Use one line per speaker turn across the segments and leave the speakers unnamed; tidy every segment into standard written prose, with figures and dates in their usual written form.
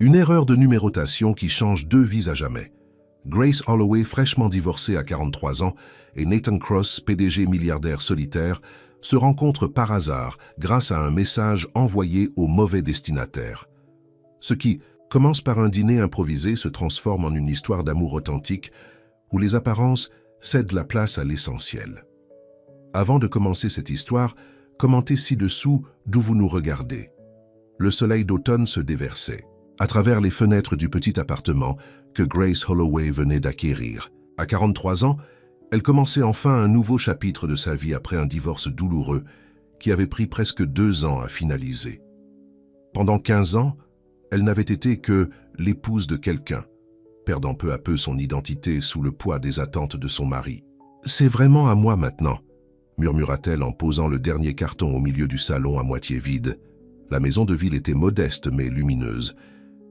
Une erreur de numérotation qui change deux vies à jamais. Grace Holloway, fraîchement divorcée à 43 ans, et Nathan Cross, PDG milliardaire solitaire, se rencontrent par hasard grâce à un message envoyé au mauvais destinataire. Ce qui commence par un dîner improvisé se transforme en une histoire d'amour authentique où les apparences cèdent la place à l'essentiel. Avant de commencer cette histoire, commentez ci-dessous d'où vous nous regardez. Le soleil d'automne se déversait à travers les fenêtres du petit appartement que Grace Holloway venait d'acquérir. À 43 ans, elle commençait enfin un nouveau chapitre de sa vie après un divorce douloureux qui avait pris presque 2 ans à finaliser. Pendant 15 ans, elle n'avait été que l'épouse de quelqu'un, perdant peu à peu son identité sous le poids des attentes de son mari. « C'est vraiment à moi maintenant », murmura-t-elle en posant le dernier carton au milieu du salon à moitié vide. La maison de ville était modeste mais lumineuse.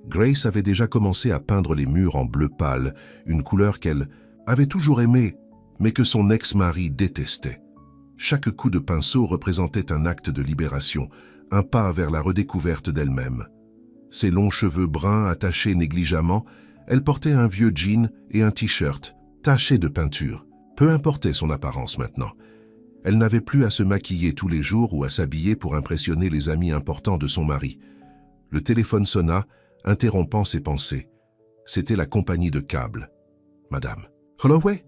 Grace avait déjà commencé à peindre les murs en bleu pâle, une couleur qu'elle avait toujours aimée, mais que son ex-mari détestait. Chaque coup de pinceau représentait un acte de libération, un pas vers la redécouverte d'elle-même. Ses longs cheveux bruns attachés négligemment, elle portait un vieux jean et un t-shirt, taché de peinture. Peu importait son apparence maintenant. Elle n'avait plus à se maquiller tous les jours ou à s'habiller pour impressionner les amis importants de son mari. Le téléphone sonna, interrompant ses pensées. C'était la compagnie de câble. « Madame. »« Holloway,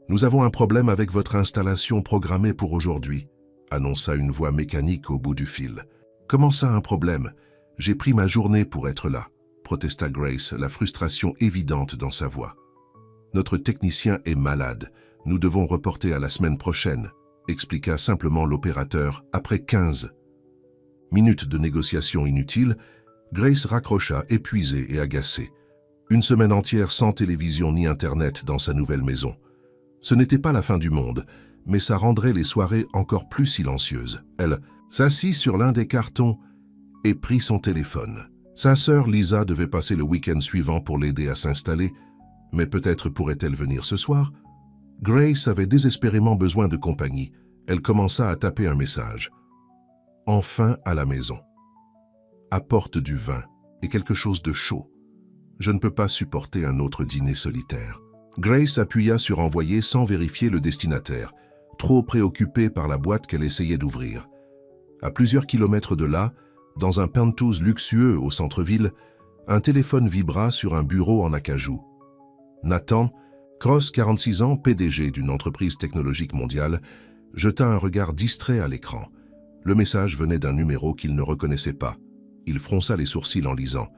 nous avons un problème avec votre installation programmée pour aujourd'hui, » annonça une voix mécanique au bout du fil. « Comment ça un problème? J'ai pris ma journée pour être là, » protesta Grace, la frustration évidente dans sa voix. « Notre technicien est malade. Nous devons reporter à la semaine prochaine, » expliqua simplement l'opérateur après 15 minutes de négociation inutiles. Grace raccrocha, épuisée et agacée. Une semaine entière sans télévision ni Internet dans sa nouvelle maison. Ce n'était pas la fin du monde, mais ça rendrait les soirées encore plus silencieuses. Elle s'assit sur l'un des cartons et prit son téléphone. Sa sœur Lisa devait passer le week-end suivant pour l'aider à s'installer, mais peut-être pourrait-elle venir ce soir? Grace avait désespérément besoin de compagnie. Elle commença à taper un message. Enfin à la maison. Apporte du vin et quelque chose de chaud. Je ne peux pas supporter un autre dîner solitaire. Grace appuya sur envoyer sans vérifier le destinataire, trop préoccupée par la boîte qu'elle essayait d'ouvrir. À plusieurs kilomètres de là, dans un penthouse luxueux au centre-ville, un téléphone vibra sur un bureau en acajou. Nathan Cross, 46 ans, PDG d'une entreprise technologique mondiale, jeta un regard distrait à l'écran. Le message venait d'un numéro qu'il ne reconnaissait pas. Il fronça les sourcils en lisant.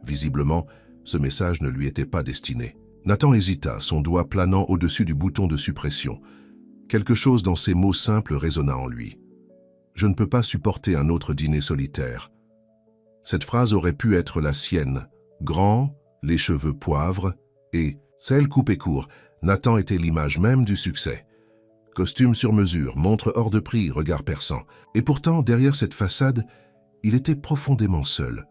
Visiblement, ce message ne lui était pas destiné. Nathan hésita, son doigt planant au-dessus du bouton de suppression. Quelque chose dans ces mots simples résonna en lui. « Je ne peux pas supporter un autre dîner solitaire. » Cette phrase aurait pu être la sienne. Grand, les cheveux poivre et celle coupée court. Nathan était l'image même du succès. Costume sur mesure, montre hors de prix, regard perçant. Et pourtant, derrière cette façade, il était profondément seul.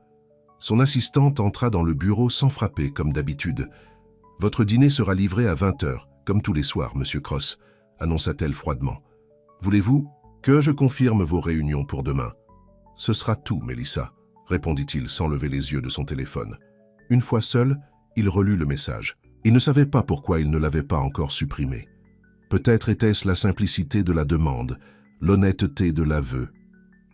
Son assistante entra dans le bureau sans frapper, comme d'habitude. « Votre dîner sera livré à 20h, comme tous les soirs, Monsieur Cross, » annonça-t-elle froidement. « Voulez-vous que je confirme vos réunions pour demain ?»« Ce sera tout, Melissa, » répondit-il sans lever les yeux de son téléphone. Une fois seul, il relut le message. Il ne savait pas pourquoi il ne l'avait pas encore supprimé. Peut-être était-ce la simplicité de la demande, l'honnêteté de l'aveu.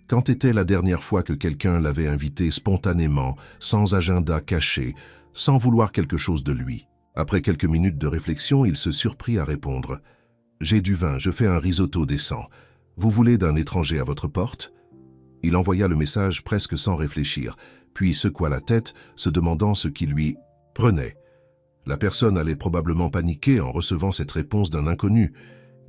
Quand était la dernière fois que quelqu'un l'avait invité spontanément, sans agenda caché, sans vouloir quelque chose de lui? Après quelques minutes de réflexion, il se surprit à répondre. « J'ai du vin, je fais un risotto décent. Vous voulez d'un étranger à votre porte ?» Il envoya le message presque sans réfléchir, puis secoua la tête, se demandant ce qui lui prenait. La personne allait probablement paniquer en recevant cette réponse d'un inconnu.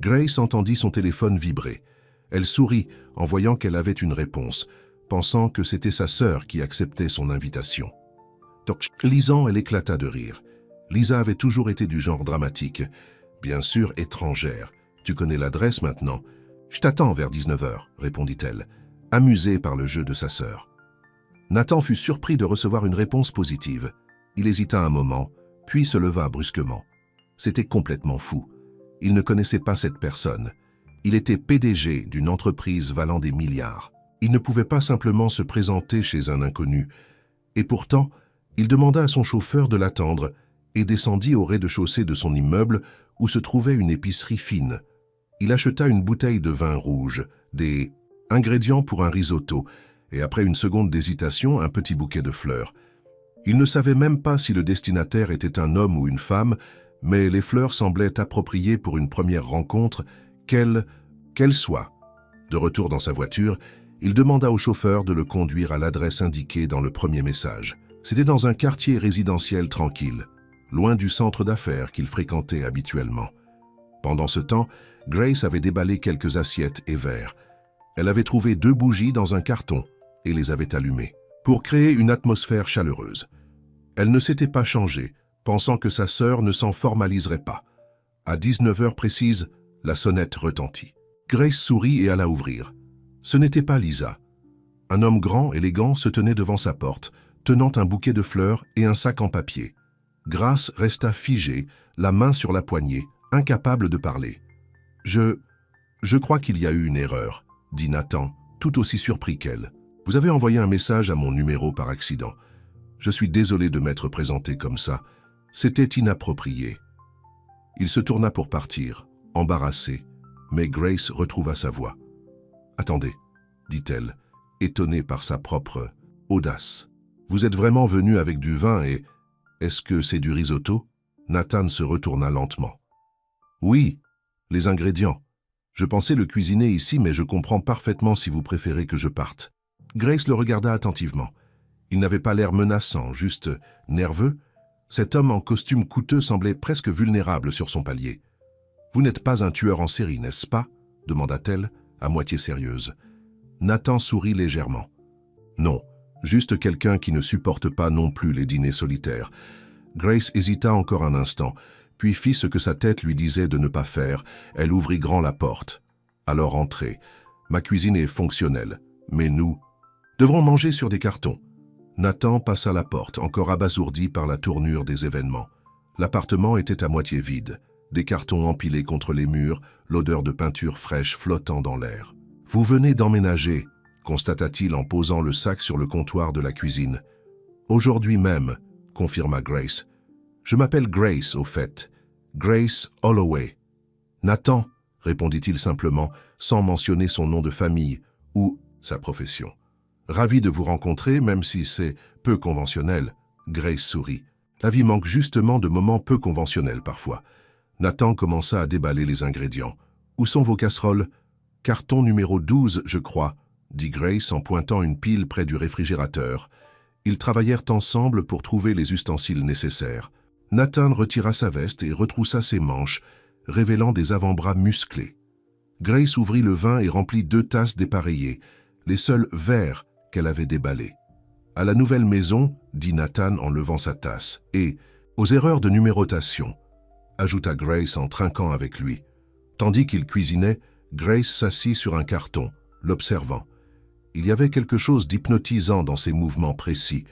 Grace entendit son téléphone vibrer. Elle sourit en voyant qu'elle avait une réponse, pensant que c'était sa sœur qui acceptait son invitation. Lisant, elle éclata de rire. Lisa avait toujours été du genre dramatique. Bien sûr, étrangère. Tu connais l'adresse maintenant. Je t'attends vers 19h, répondit-elle, amusée par le jeu de sa sœur. Nathan fut surpris de recevoir une réponse positive. Il hésita un moment, puis se leva brusquement. C'était complètement fou. Il ne connaissait pas cette personne. Il était PDG d'une entreprise valant des milliards. Il ne pouvait pas simplement se présenter chez un inconnu. Et pourtant, Il demanda à son chauffeur de l'attendre et descendit au rez-de-chaussée de son immeuble où se trouvait une épicerie fine. Il acheta une bouteille de vin rouge, des ingrédients pour un risotto et après une seconde d'hésitation, un petit bouquet de fleurs. Il ne savait même pas si le destinataire était un homme ou une femme, mais les fleurs semblaient appropriées pour une première rencontre, qu'elle soit. De retour dans sa voiture, il demanda au chauffeur de le conduire à l'adresse indiquée dans le premier message. C'était dans un quartier résidentiel tranquille, loin du centre d'affaires qu'il fréquentait habituellement. Pendant ce temps, Grace avait déballé quelques assiettes et verres. Elle avait trouvé 2 bougies dans un carton et les avait allumées, pour créer une atmosphère chaleureuse. Elle ne s'était pas changée, pensant que sa sœur ne s'en formaliserait pas. À 19 heures précises, la sonnette retentit. Grace sourit et alla ouvrir. Ce n'était pas Lisa. Un homme grand, élégant, se tenait devant sa porte, tenant un bouquet de fleurs et un sac en papier. Grace resta figée, la main sur la poignée, incapable de parler. « Je crois qu'il y a eu une erreur », dit Nathan, tout aussi surpris qu'elle. « Vous avez envoyé un message à mon numéro par accident. Je suis désolé de m'être présenté comme ça. C'était inapproprié. » Il se tourna pour partir, embarrassé, mais Grace retrouva sa voix. « Attendez, » dit-elle, étonnée par sa propre audace. « Vous êtes vraiment venu avec du vin et... Est-ce que c'est du risotto ?» Nathan se retourna lentement. « Oui, les ingrédients. Je pensais le cuisiner ici, mais je comprends parfaitement si vous préférez que je parte. » Grace le regarda attentivement. Il n'avait pas l'air menaçant, juste nerveux. Cet homme en costume coûteux semblait presque vulnérable sur son palier. « Vous n'êtes pas un tueur en série, n'est-ce pas ?» demanda-t-elle, à moitié sérieuse. Nathan sourit légèrement. « Non, juste quelqu'un qui ne supporte pas non plus les dîners solitaires. » Grace hésita encore un instant, puis fit ce que sa tête lui disait de ne pas faire. Elle ouvrit grand la porte. « Alors entrez. Ma cuisine est fonctionnelle, mais nous devrons manger sur des cartons. » Nathan passa la porte, encore abasourdi par la tournure des événements. L'appartement était à moitié vide, des cartons empilés contre les murs, l'odeur de peinture fraîche flottant dans l'air. « Vous venez d'emménager » constata-t-il en posant le sac sur le comptoir de la cuisine. « Aujourd'hui même » confirma Grace. « Je m'appelle Grace, au fait. Grace Holloway. »« Nathan » répondit-il simplement, sans mentionner son nom de famille ou sa profession. « Ravi de vous rencontrer, même si c'est peu conventionnel. » Grace sourit. La vie manque justement de moments peu conventionnels parfois. Nathan commença à déballer les ingrédients. « Où sont vos casseroles ?»« Carton numéro 12, je crois, » dit Grace en pointant une pile près du réfrigérateur. Ils travaillèrent ensemble pour trouver les ustensiles nécessaires. Nathan retira sa veste et retroussa ses manches, révélant des avant-bras musclés. Grace ouvrit le vin et remplit 2 tasses dépareillées, les seuls verres qu'elle avait déballés. « À la nouvelle maison, » dit Nathan en levant sa tasse, et « aux erreurs de numérotation », ajouta Grace en trinquant avec lui. Tandis qu'il cuisinait, Grace s'assit sur un carton, l'observant. Il y avait quelque chose d'hypnotisant dans ses mouvements précis,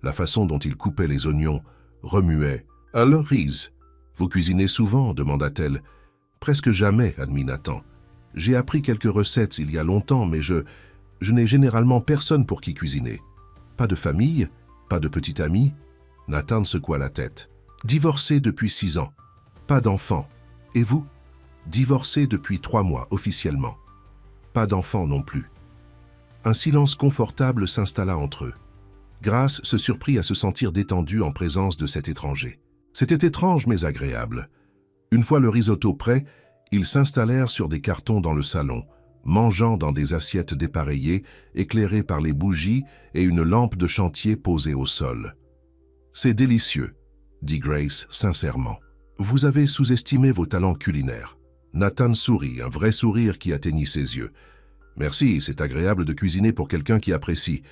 la façon dont il coupait les oignons, remuait. « Alors, Reese, vous cuisinez souvent ?» demanda-t-elle. « Presque jamais, » admit Nathan. « J'ai appris quelques recettes il y a longtemps, mais je n'ai généralement personne pour qui cuisiner. Pas de famille, pas de petit ami ?» Nathan secoua la tête. « Divorcé depuis 6 ans. Pas d'enfant. Et vous ?»« Divorcé depuis 3 mois, officiellement. Pas d'enfant non plus. » Un silence confortable s'installa entre eux. Grace se surprit à se sentir détendue en présence de cet étranger. C'était étrange mais agréable. Une fois le risotto prêt, ils s'installèrent sur des cartons dans le salon, mangeant dans des assiettes dépareillées, éclairées par les bougies et une lampe de chantier posée au sol. « C'est délicieux, » dit Grace sincèrement. « Vous avez sous-estimé vos talents culinaires. » Nathan sourit, un vrai sourire qui atteignit ses yeux. « Merci, c'est agréable de cuisiner pour quelqu'un qui apprécie. »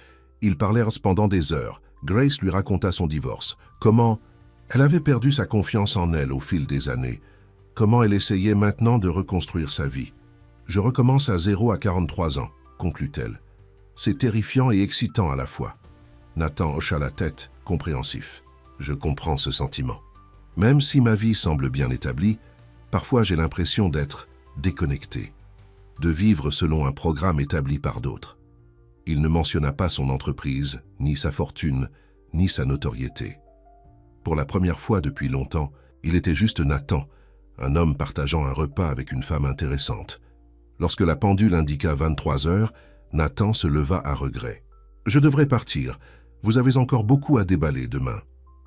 Ils parlèrent pendant des heures. Grace lui raconta son divorce. Comment elle avait perdu sa confiance en elle au fil des années. Comment elle essayait maintenant de reconstruire sa vie. « Je recommence à 0 à 43 ans, » conclut-elle. « C'est terrifiant et excitant à la fois. » Nathan hocha la tête, compréhensif. « Je comprends ce sentiment. Même si ma vie semble bien établie, parfois j'ai l'impression d'être déconnecté, de vivre selon un programme établi par d'autres. » Il ne mentionna pas son entreprise, ni sa fortune, ni sa notoriété. Pour la première fois depuis longtemps, il était juste Nathan, un homme partageant un repas avec une femme intéressante. Lorsque la pendule indiqua 23 heures, Nathan se leva à regret. « Je devrais partir. Vous avez encore beaucoup à déballer demain. »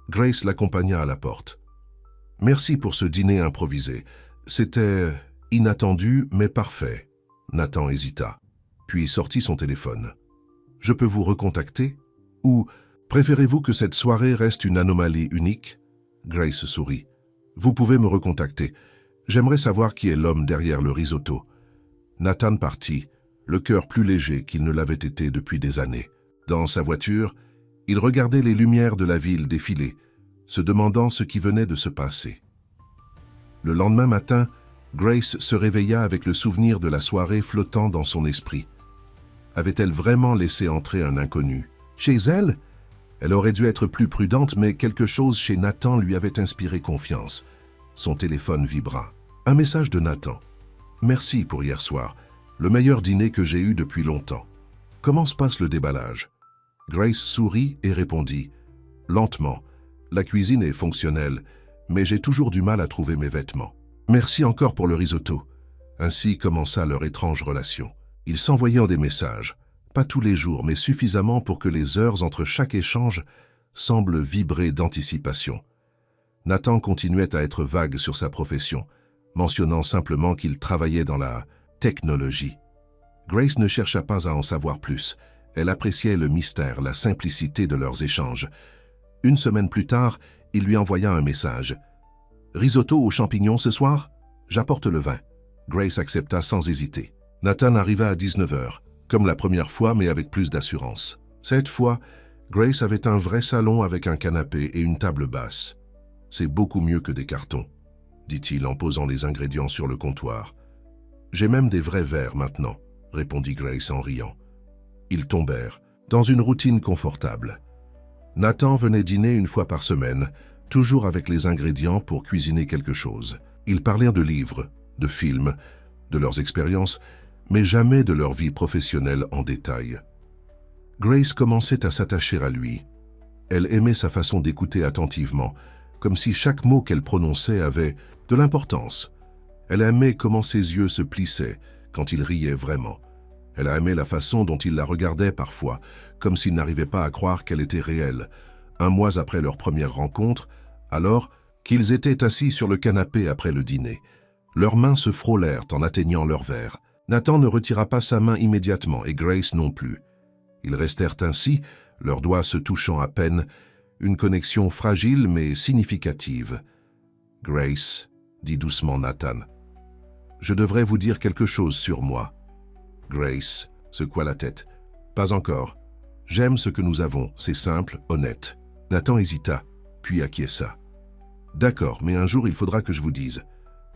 Grace l'accompagna à la porte. « Merci pour ce dîner improvisé. C'était inattendu, mais parfait. » Nathan hésita, puis sortit son téléphone. « Je peux vous recontacter? Ou préférez-vous que cette soirée reste une anomalie unique ?» Grace sourit. « Vous pouvez me recontacter. J'aimerais savoir qui est l'homme derrière le risotto. » Nathan partit, le cœur plus léger qu'il ne l'avait été depuis des années. Dans sa voiture, il regardait les lumières de la ville défiler, se demandant ce qui venait de se passer. Le lendemain matin, Grace se réveilla avec le souvenir de la soirée flottant dans son esprit. Avait-elle vraiment laissé entrer un inconnu chez elle? Elle aurait dû être plus prudente, mais quelque chose chez Nathan lui avait inspiré confiance. Son téléphone vibra. Un message de Nathan. « Merci pour hier soir. Le meilleur dîner que j'ai eu depuis longtemps. Comment se passe le déballage ?» Grace sourit et répondit. « Lentement. La cuisine est fonctionnelle, mais j'ai toujours du mal à trouver mes vêtements. Merci encore pour le risotto. » Ainsi commença leur étrange relation. Ils s'envoyaient des messages, pas tous les jours, mais suffisamment pour que les heures entre chaque échange semblent vibrer d'anticipation. Nathan continuait à être vague sur sa profession, mentionnant simplement qu'il travaillait dans la technologie. Grace ne chercha pas à en savoir plus. Elle appréciait le mystère, la simplicité de leurs échanges. Une semaine plus tard, il lui envoya un message. « Risotto aux champignons ce soir? J'apporte le vin. » Grace accepta sans hésiter. Nathan arriva à 19 heures, comme la première fois mais avec plus d'assurance. Cette fois, Grace avait un vrai salon avec un canapé et une table basse. « C'est beaucoup mieux que des cartons, » dit-il en posant les ingrédients sur le comptoir. « J'ai même des vrais verres maintenant, » répondit Grace en riant. Ils tombèrent, dans une routine confortable. Nathan venait dîner une fois par semaine, toujours avec les ingrédients pour cuisiner quelque chose. Ils parlaient de livres, de films, de leurs expériences, mais jamais de leur vie professionnelle en détail. Grace commençait à s'attacher à lui. Elle aimait sa façon d'écouter attentivement, comme si chaque mot qu'elle prononçait avait de l'importance. Elle aimait comment ses yeux se plissaient quand il riait vraiment. Elle aimait la façon dont il la regardait parfois, comme s'il n'arrivait pas à croire qu'elle était réelle. Un mois après leur première rencontre, alors qu'ils étaient assis sur le canapé après le dîner, leurs mains se frôlèrent en atteignant leur verre. Nathan ne retira pas sa main immédiatement et Grace non plus. Ils restèrent ainsi, leurs doigts se touchant à peine, une connexion fragile mais significative. « Grace, » dit doucement Nathan, « je devrais vous dire quelque chose sur moi. » Grace secoua la tête. « Pas encore. J'aime ce que nous avons, c'est simple, honnête. » Nathan hésita, puis acquiesça. « D'accord, mais un jour il faudra que je vous dise. »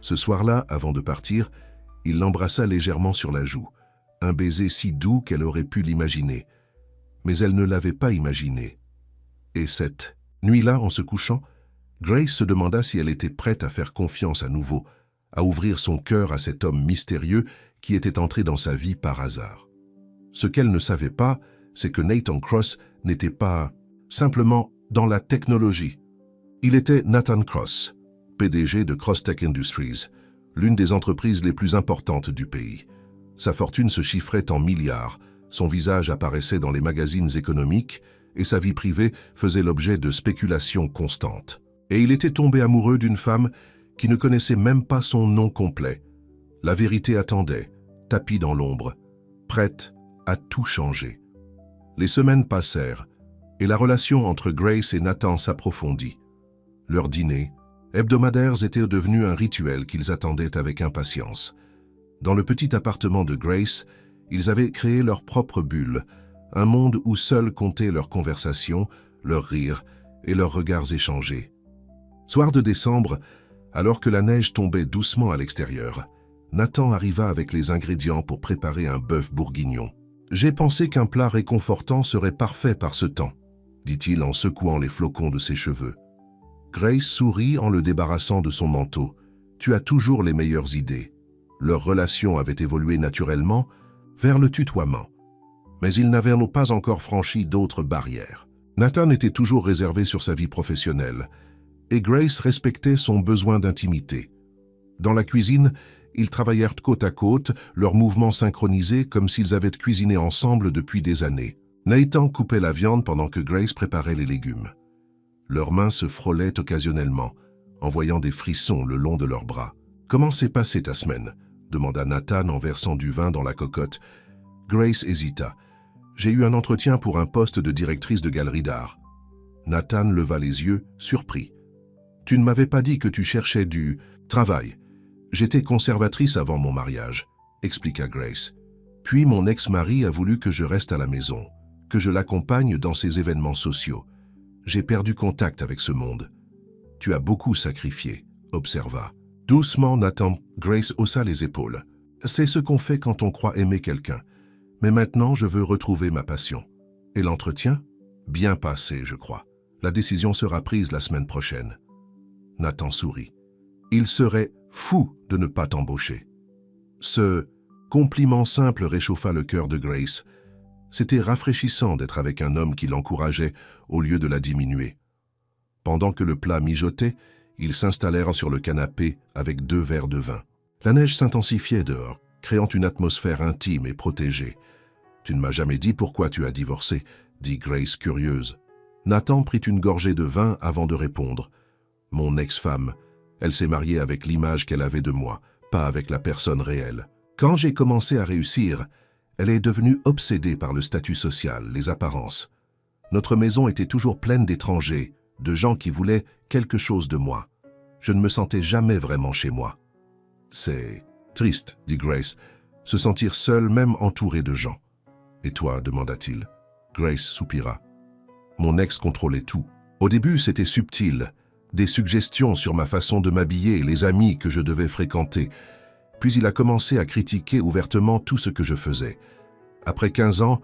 Ce soir-là, avant de partir, il l'embrassa légèrement sur la joue, un baiser si doux qu'elle aurait pu l'imaginer. Mais elle ne l'avait pas imaginé. Et cette nuit-là, en se couchant, Grace se demanda si elle était prête à faire confiance à nouveau, à ouvrir son cœur à cet homme mystérieux qui était entré dans sa vie par hasard. Ce qu'elle ne savait pas, c'est que Nathan Cross n'était pas simplement dans la technologie. Il était Nathan Cross, PDG de Crosstech Industries, l'une des entreprises les plus importantes du pays. Sa fortune se chiffrait en milliards, son visage apparaissait dans les magazines économiques et sa vie privée faisait l'objet de spéculations constantes. Et il était tombé amoureux d'une femme qui ne connaissait même pas son nom complet. La vérité attendait, tapie dans l'ombre, prête à tout changer. Les semaines passèrent et la relation entre Grace et Nathan s'approfondit. Leurs dîners hebdomadaires étaient devenus un rituel qu'ils attendaient avec impatience. Dans le petit appartement de Grace, ils avaient créé leur propre bulle, un monde où seuls comptaient leurs conversations, leurs rires et leurs regards échangés. Soir de décembre, alors que la neige tombait doucement à l'extérieur, Nathan arriva avec les ingrédients pour préparer un bœuf bourguignon. « J'ai pensé qu'un plat réconfortant serait parfait par ce temps, » dit-il en secouant les flocons de ses cheveux. Grace sourit en le débarrassant de son manteau. « Tu as toujours les meilleures idées. » Leur relation avait évolué naturellement vers le tutoiement. Mais ils n'avaient pas encore franchi d'autres barrières. Nathan était toujours réservé sur sa vie professionnelle, et Grace respectait son besoin d'intimité. Dans la cuisine, ils travaillèrent côte à côte, leurs mouvements synchronisés comme s'ils avaient cuisiné ensemble depuis des années. Nathan coupait la viande pendant que Grace préparait les légumes. Leurs mains se frôlaient occasionnellement, envoyant des frissons le long de leurs bras. « Comment s'est passée ta semaine ?» demanda Nathan en versant du vin dans la cocotte. Grace hésita. « J'ai eu un entretien pour un poste de directrice de galerie d'art. » Nathan leva les yeux, surpris. « Tu ne m'avais pas dit que tu cherchais du travail. J'étais conservatrice avant mon mariage, » expliqua Grace. « Puis mon ex-mari a voulu que je reste à la maison, que je l'accompagne dans ses événements sociaux. J'ai perdu contact avec ce monde. »« Tu as beaucoup sacrifié, » observa. Doucement, Nathan, Grace haussa les épaules. « C'est ce qu'on fait quand on croit aimer quelqu'un. Mais maintenant, je veux retrouver ma passion. » « Et l'entretien ? » ?»« Bien passé, je crois. La décision sera prise la semaine prochaine. » Nathan sourit. « Il serait fou de ne pas t'embaucher. » Ce compliment simple réchauffa le cœur de Grace. C'était rafraîchissant d'être avec un homme qui l'encourageait au lieu de la diminuer. Pendant que le plat mijotait, ils s'installèrent sur le canapé avec 2 verres de vin. La neige s'intensifiait dehors, créant une atmosphère intime et protégée. « Tu ne m'as jamais dit pourquoi tu as divorcé », dit Grace curieuse. Nathan prit une gorgée de vin avant de répondre. « Mon ex-femme, elle s'est mariée avec l'image qu'elle avait de moi, pas avec la personne réelle. Quand j'ai commencé à réussir, elle est devenue obsédée par le statut social, les apparences. Notre maison était toujours pleine d'étrangers, de gens qui voulaient quelque chose de moi. Je ne me sentais jamais vraiment chez moi. »« C'est triste, » dit Grace, « se sentir seule même entourée de gens. »« Et toi ?» demanda-t-il. Grace soupira. « Mon ex contrôlait tout. Au début, c'était subtil, des suggestions sur ma façon de m'habiller et les amis que je devais fréquenter. Puis il a commencé à critiquer ouvertement tout ce que je faisais. Après 15 ans,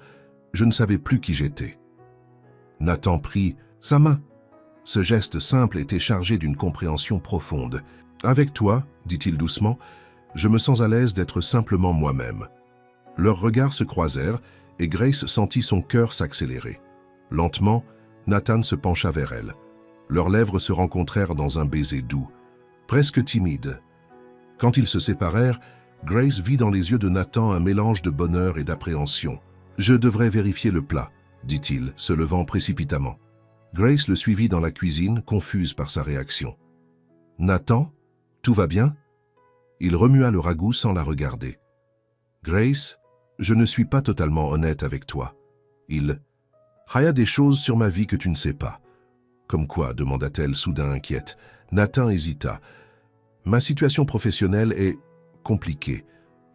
je ne savais plus qui j'étais. » Nathan prit sa main. Ce geste simple était chargé d'une compréhension profonde. « Avec toi, dit-il doucement, je me sens à l'aise d'être simplement moi-même. » Leurs regards se croisèrent et Grace sentit son cœur s'accélérer. Lentement, Nathan se pencha vers elle. Leurs lèvres se rencontrèrent dans un baiser doux, presque timide. Quand ils se séparèrent, Grace vit dans les yeux de Nathan un mélange de bonheur et d'appréhension. « Je devrais vérifier le plat, » dit-il, se levant précipitamment. Grace le suivit dans la cuisine, confuse par sa réaction. « Nathan, tout va bien ?» Il remua le ragoût sans la regarder. « Grace, je ne suis pas totalement honnête avec toi. Il y a des choses sur ma vie que tu ne sais pas. » « Comme quoi ?» demanda-t-elle soudain inquiète. Nathan hésita. « Ma situation professionnelle est compliquée.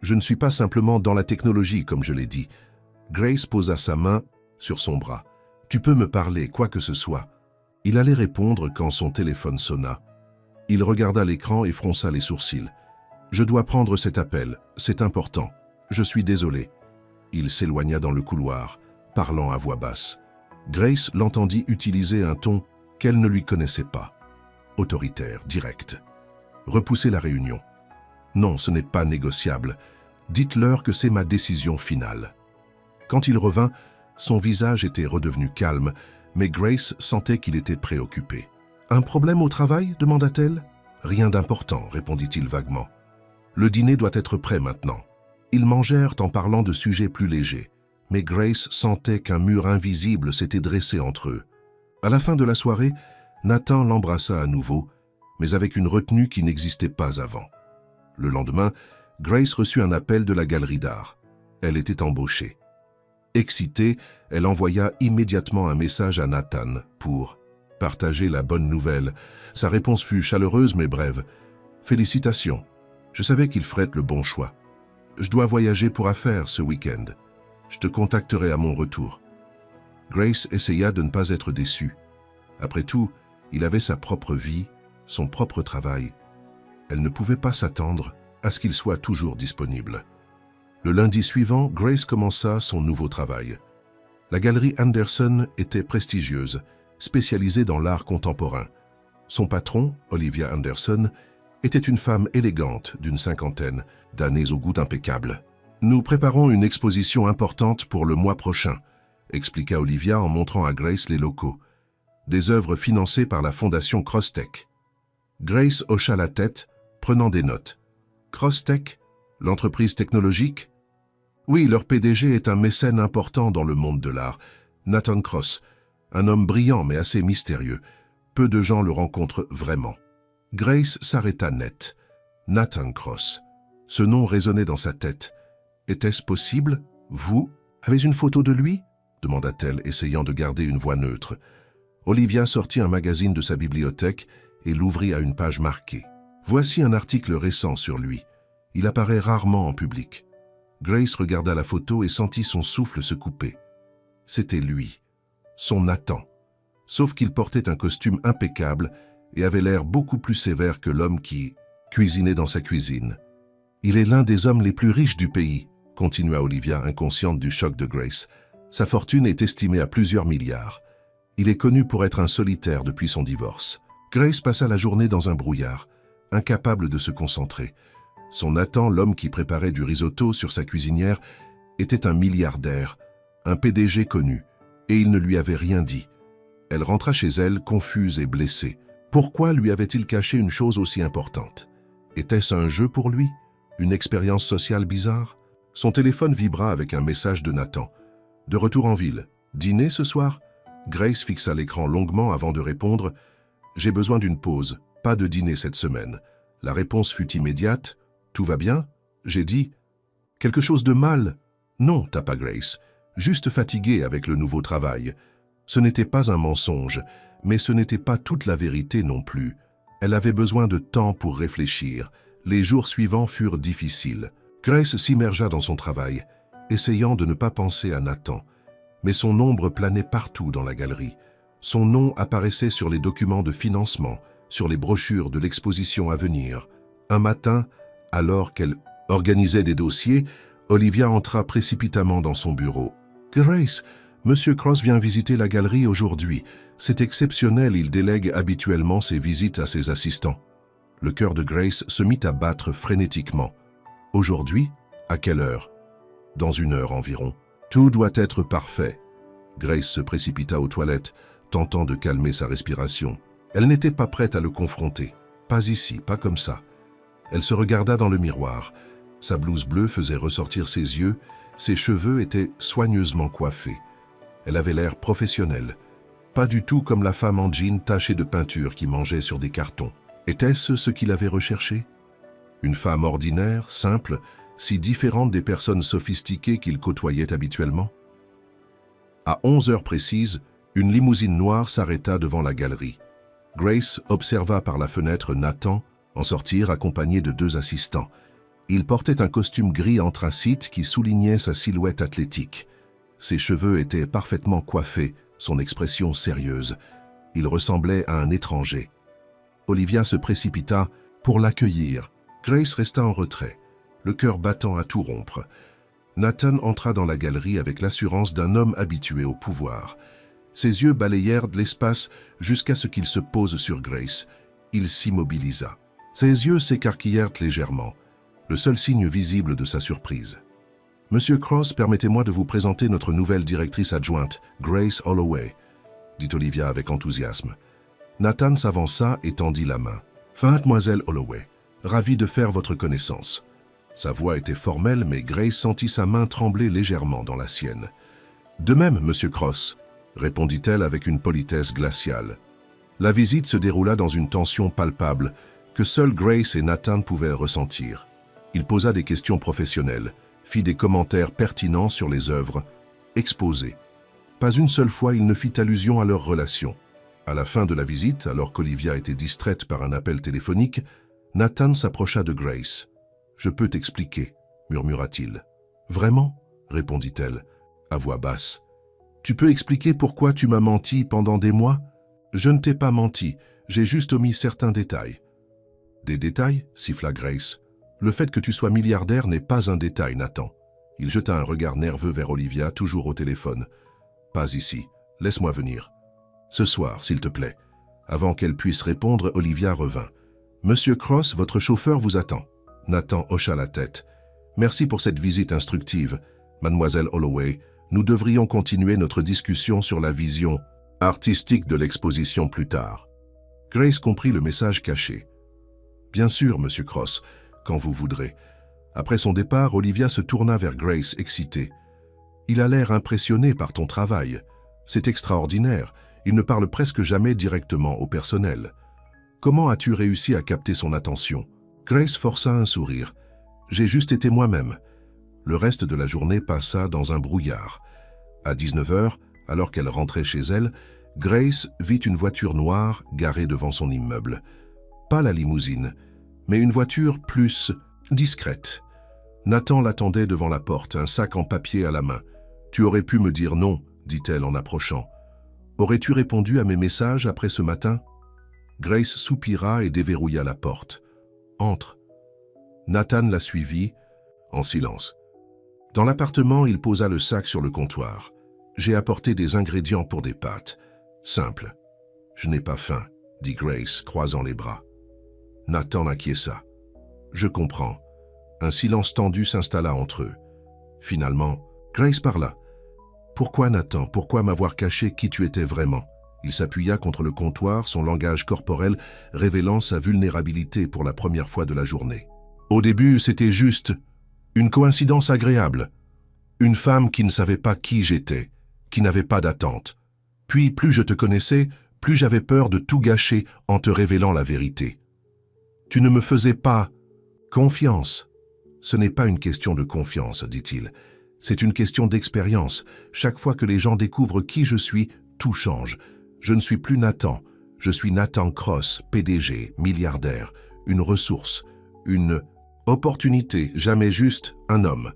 Je ne suis pas simplement dans la technologie, comme je l'ai dit. » Grace posa sa main sur son bras. « Tu peux me parler, quoi que ce soit. » Il allait répondre quand son téléphone sonna. Il regarda l'écran et fronça les sourcils. « Je dois prendre cet appel, c'est important. Je suis désolé. » Il s'éloigna dans le couloir, parlant à voix basse. Grace l'entendit utiliser un ton qu'elle ne lui connaissait pas. Autoritaire, direct. Repoussez la réunion. Non, ce n'est pas négociable. Dites-leur que c'est ma décision finale. Quand il revint, son visage était redevenu calme, mais Grace sentait qu'il était préoccupé. « Un problème au travail ?» demanda-t-elle. « Rien d'important, » répondit-il vaguement. « Le dîner doit être prêt maintenant. » Ils mangèrent en parlant de sujets plus légers, mais Grace sentait qu'un mur invisible s'était dressé entre eux. À la fin de la soirée, Nathan l'embrassa à nouveau, mais avec une retenue qui n'existait pas avant. Le lendemain, Grace reçut un appel de la galerie d'art. Elle était embauchée. Excitée, elle envoya immédiatement un message à Nathan pour partager la bonne nouvelle. Sa réponse fut chaleureuse mais brève. « Félicitations, je savais qu'il ferait le bon choix. Je dois voyager pour affaires ce week-end. Je te contacterai à mon retour. » Grace essaya de ne pas être déçue. Après tout, il avait sa propre vie, son propre travail. Elle ne pouvait pas s'attendre à ce qu'il soit toujours disponible. Le lundi suivant, Grace commença son nouveau travail. La galerie Anderson était prestigieuse, spécialisée dans l'art contemporain. Son patron, Olivia Anderson, était une femme élégante d'une 50aine d'années au goût impeccable. « Nous préparons une exposition importante pour le mois prochain », expliqua Olivia en montrant à Grace les locaux. Des œuvres financées par la fondation Crosstech. Grace hocha la tête, prenant des notes. Crosstech, l'entreprise technologique? Oui, leur PDG est un mécène important dans le monde de l'art, Nathan Cross, un homme brillant mais assez mystérieux. Peu de gens le rencontrent vraiment. Grace s'arrêta net. Nathan Cross. Ce nom résonnait dans sa tête. Était-ce possible? Vous avez une photo de lui? Demanda-t-elle, essayant de garder une voix neutre. Olivia sortit un magazine de sa bibliothèque et l'ouvrit à une page marquée. Voici un article récent sur lui. Il apparaît rarement en public. Grace regarda la photo et sentit son souffle se couper. C'était lui, son Nathan. Sauf qu'il portait un costume impeccable et avait l'air beaucoup plus sévère que l'homme qui cuisinait dans sa cuisine. Il est l'un des hommes les plus riches du pays, continua Olivia, inconsciente du choc de Grace. Sa fortune est estimée à plusieurs milliards. Il est connu pour être un solitaire depuis son divorce. Grace passa la journée dans un brouillard, incapable de se concentrer. Son Nathan, l'homme qui préparait du risotto sur sa cuisinière, était un milliardaire, un PDG connu, et il ne lui avait rien dit. Elle rentra chez elle, confuse et blessée. Pourquoi lui avait-il caché une chose aussi importante? Était-ce un jeu pour lui? Une expérience sociale bizarre? Son téléphone vibra avec un message de Nathan. « De retour en ville. Dîner ce soir ?» Grace fixa l'écran longuement avant de répondre « J'ai besoin d'une pause, pas de dîner cette semaine. » La réponse fut immédiate. « Tout va bien ?» J'ai dit « Quelque chose de mal ?» Non, tapa Grace. Juste fatiguée avec le nouveau travail. Ce n'était pas un mensonge, mais ce n'était pas toute la vérité non plus. Elle avait besoin de temps pour réfléchir. Les jours suivants furent difficiles. Grace s'immergea dans son travail, essayant de ne pas penser à Nathan. Mais son ombre planait partout dans la galerie. Son nom apparaissait sur les documents de financement, sur les brochures de l'exposition à venir. Un matin, alors qu'elle organisait des dossiers, Olivia entra précipitamment dans son bureau. « Grace, Monsieur Cross vient visiter la galerie aujourd'hui. C'est exceptionnel, il délègue habituellement ses visites à ses assistants. » Le cœur de Grace se mit à battre frénétiquement. « Aujourd'hui? À quelle heure? » « Dans 1 heure environ. Tout doit être parfait. » Grace se précipita aux toilettes, tentant de calmer sa respiration. Elle n'était pas prête à le confronter. Pas ici, pas comme ça. Elle se regarda dans le miroir. Sa blouse bleue faisait ressortir ses yeux, ses cheveux étaient soigneusement coiffés. Elle avait l'air professionnelle. Pas du tout comme la femme en jean tachée de peinture qui mangeait sur des cartons. Était-ce ce qu'il avait recherché? Une femme ordinaire, simple, si différente des personnes sophistiquées qu'il côtoyait habituellement? À 11 heures précises, une limousine noire s'arrêta devant la galerie. Grace observa par la fenêtre Nathan en sortir accompagné de 2 assistants. Il portait un costume gris anthracite qui soulignait sa silhouette athlétique. Ses cheveux étaient parfaitement coiffés, son expression sérieuse. Il ressemblait à un étranger. Olivia se précipita pour l'accueillir. Grace resta en retrait, le cœur battant à tout rompre. Nathan entra dans la galerie avec l'assurance d'un homme habitué au pouvoir. Ses yeux balayèrent de l'espace jusqu'à ce qu'il se pose sur Grace. Il s'immobilisa. Ses yeux s'écarquillèrent légèrement, le seul signe visible de sa surprise. « Monsieur Cross, permettez-moi de vous présenter notre nouvelle directrice adjointe, Grace Holloway, » dit Olivia avec enthousiasme. Nathan s'avança et tendit la main. « Mademoiselle Holloway, ravi de faire votre connaissance. » Sa voix était formelle, mais Grace sentit sa main trembler légèrement dans la sienne. « De même, Monsieur Cross, » répondit-elle avec une politesse glaciale. La visite se déroula dans une tension palpable que seuls Grace et Nathan pouvaient ressentir. Il posa des questions professionnelles, fit des commentaires pertinents sur les œuvres, exposées. Pas une seule fois il ne fit allusion à leur relation. À la fin de la visite, alors qu'Olivia était distraite par un appel téléphonique, Nathan s'approcha de Grace. « Je peux t'expliquer, » murmura-t-il. « Vraiment ?» répondit-elle, à voix basse. « Tu peux expliquer pourquoi tu m'as menti pendant des mois? Je ne t'ai pas menti, j'ai juste omis certains détails. » « Des détails ?» siffla Grace. « Le fait que tu sois milliardaire n'est pas un détail, Nathan. » Il jeta un regard nerveux vers Olivia, toujours au téléphone. « Pas ici, laisse-moi venir. »« Ce soir, s'il te plaît. » Avant qu'elle puisse répondre, Olivia revint. « Monsieur Cross, votre chauffeur vous attend. » Nathan hocha la tête. « Merci pour cette visite instructive. Mademoiselle Holloway, Nous devrions continuer notre discussion sur la vision artistique de l'exposition plus tard. Grace comprit le message caché. Bien sûr, Monsieur Cross, quand vous voudrez. Après son départ, Olivia se tourna vers Grace, excitée. Il a l'air impressionné par ton travail. C'est extraordinaire. Il ne parle presque jamais directement au personnel. Comment as-tu réussi à capter son attention? Grace força un sourire. J'ai juste été moi-même. Le reste de la journée passa dans un brouillard. À 19h, alors qu'elle rentrait chez elle, Grace vit une voiture noire garée devant son immeuble. Pas la limousine, mais une voiture plus discrète. Nathan l'attendait devant la porte, un sac en papier à la main. « Tu aurais pu me dire non », dit-elle en approchant. « Aurais-tu répondu à mes messages après ce matin ?» Grace soupira et déverrouilla la porte. « Entre. » Nathan la suivit, en silence. Dans l'appartement, il posa le sac sur le comptoir. « J'ai apporté des ingrédients pour des pâtes. Simple. »« Je n'ai pas faim, » dit Grace, croisant les bras. Nathan acquiesça. « Je comprends. » Un silence tendu s'installa entre eux. Finalement, Grace parla. « Pourquoi, Nathan? Pourquoi m'avoir caché qui tu étais vraiment ?» Il s'appuya contre le comptoir, son langage corporel révélant sa vulnérabilité pour la première fois de la journée. « Au début, c'était juste une coïncidence agréable. Une femme qui ne savait pas qui j'étais, qui n'avait pas d'attente. Puis, plus je te connaissais, plus j'avais peur de tout gâcher en te révélant la vérité. Tu ne me faisais pas confiance. » « Ce n'est pas une question de confiance, dit-il. C'est une question d'expérience. Chaque fois que les gens découvrent qui je suis, tout change. Je ne suis plus Nathan. Je suis Nathan Cross, PDG, milliardaire, une ressource, une opportunité, jamais juste un homme. »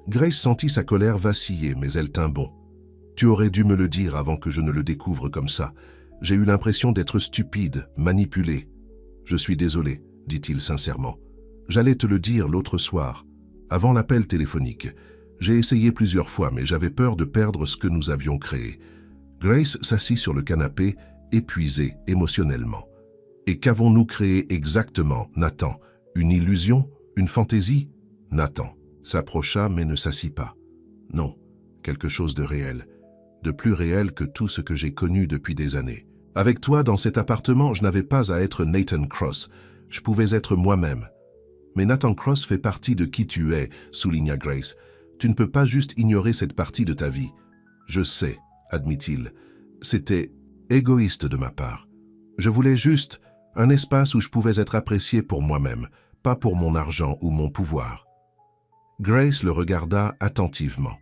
Grace sentit sa colère vaciller, mais elle tint bon. « Tu aurais dû me le dire avant que je ne le découvre comme ça. J'ai eu l'impression d'être stupide, manipulé. Je suis désolé, dit-il sincèrement. J'allais te le dire l'autre soir, avant l'appel téléphonique. J'ai essayé plusieurs fois, mais j'avais peur de perdre ce que nous avions créé. » Grace s'assit sur le canapé, épuisée émotionnellement. « Et qu'avons-nous créé exactement, Nathan? Une illusion? Une fantaisie ?» Nathan s'approcha mais ne s'assit pas. « Non, quelque chose de réel, de plus réel que tout ce que j'ai connu depuis des années. Avec toi, dans cet appartement, je n'avais pas à être Nathan Cross. Je pouvais être moi-même. » « Mais Nathan Cross fait partie de qui tu es, » souligna Grace. « Tu ne peux pas juste ignorer cette partie de ta vie. »« Je sais, » admit-il. « C'était égoïste de ma part. Je voulais juste un espace où je pouvais être apprécié pour moi-même, pas pour mon argent ou mon pouvoir. » Grace le regarda attentivement.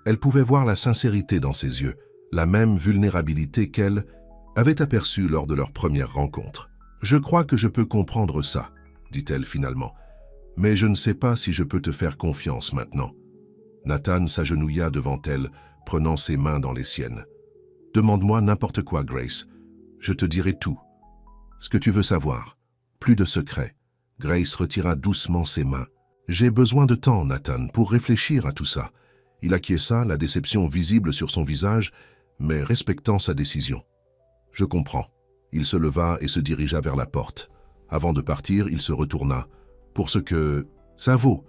Elle pouvait voir la sincérité dans ses yeux, la même vulnérabilité qu'elle avait aperçue lors de leur première rencontre. « Je crois que je peux comprendre ça, » dit-elle finalement. « Mais je ne sais pas si je peux te faire confiance maintenant. » Nathan s'agenouilla devant elle, prenant ses mains dans les siennes. « Demande-moi n'importe quoi, Grace. Je te dirai tout. Ce que tu veux savoir. Plus de secrets. » Grace retira doucement ses mains. « J'ai besoin de temps, Nathan, pour réfléchir à tout ça. » Il acquiesça, la déception visible sur son visage, mais respectant sa décision. « Je comprends. » Il se leva et se dirigea vers la porte. Avant de partir, il se retourna. « Pour ce que ça vaut.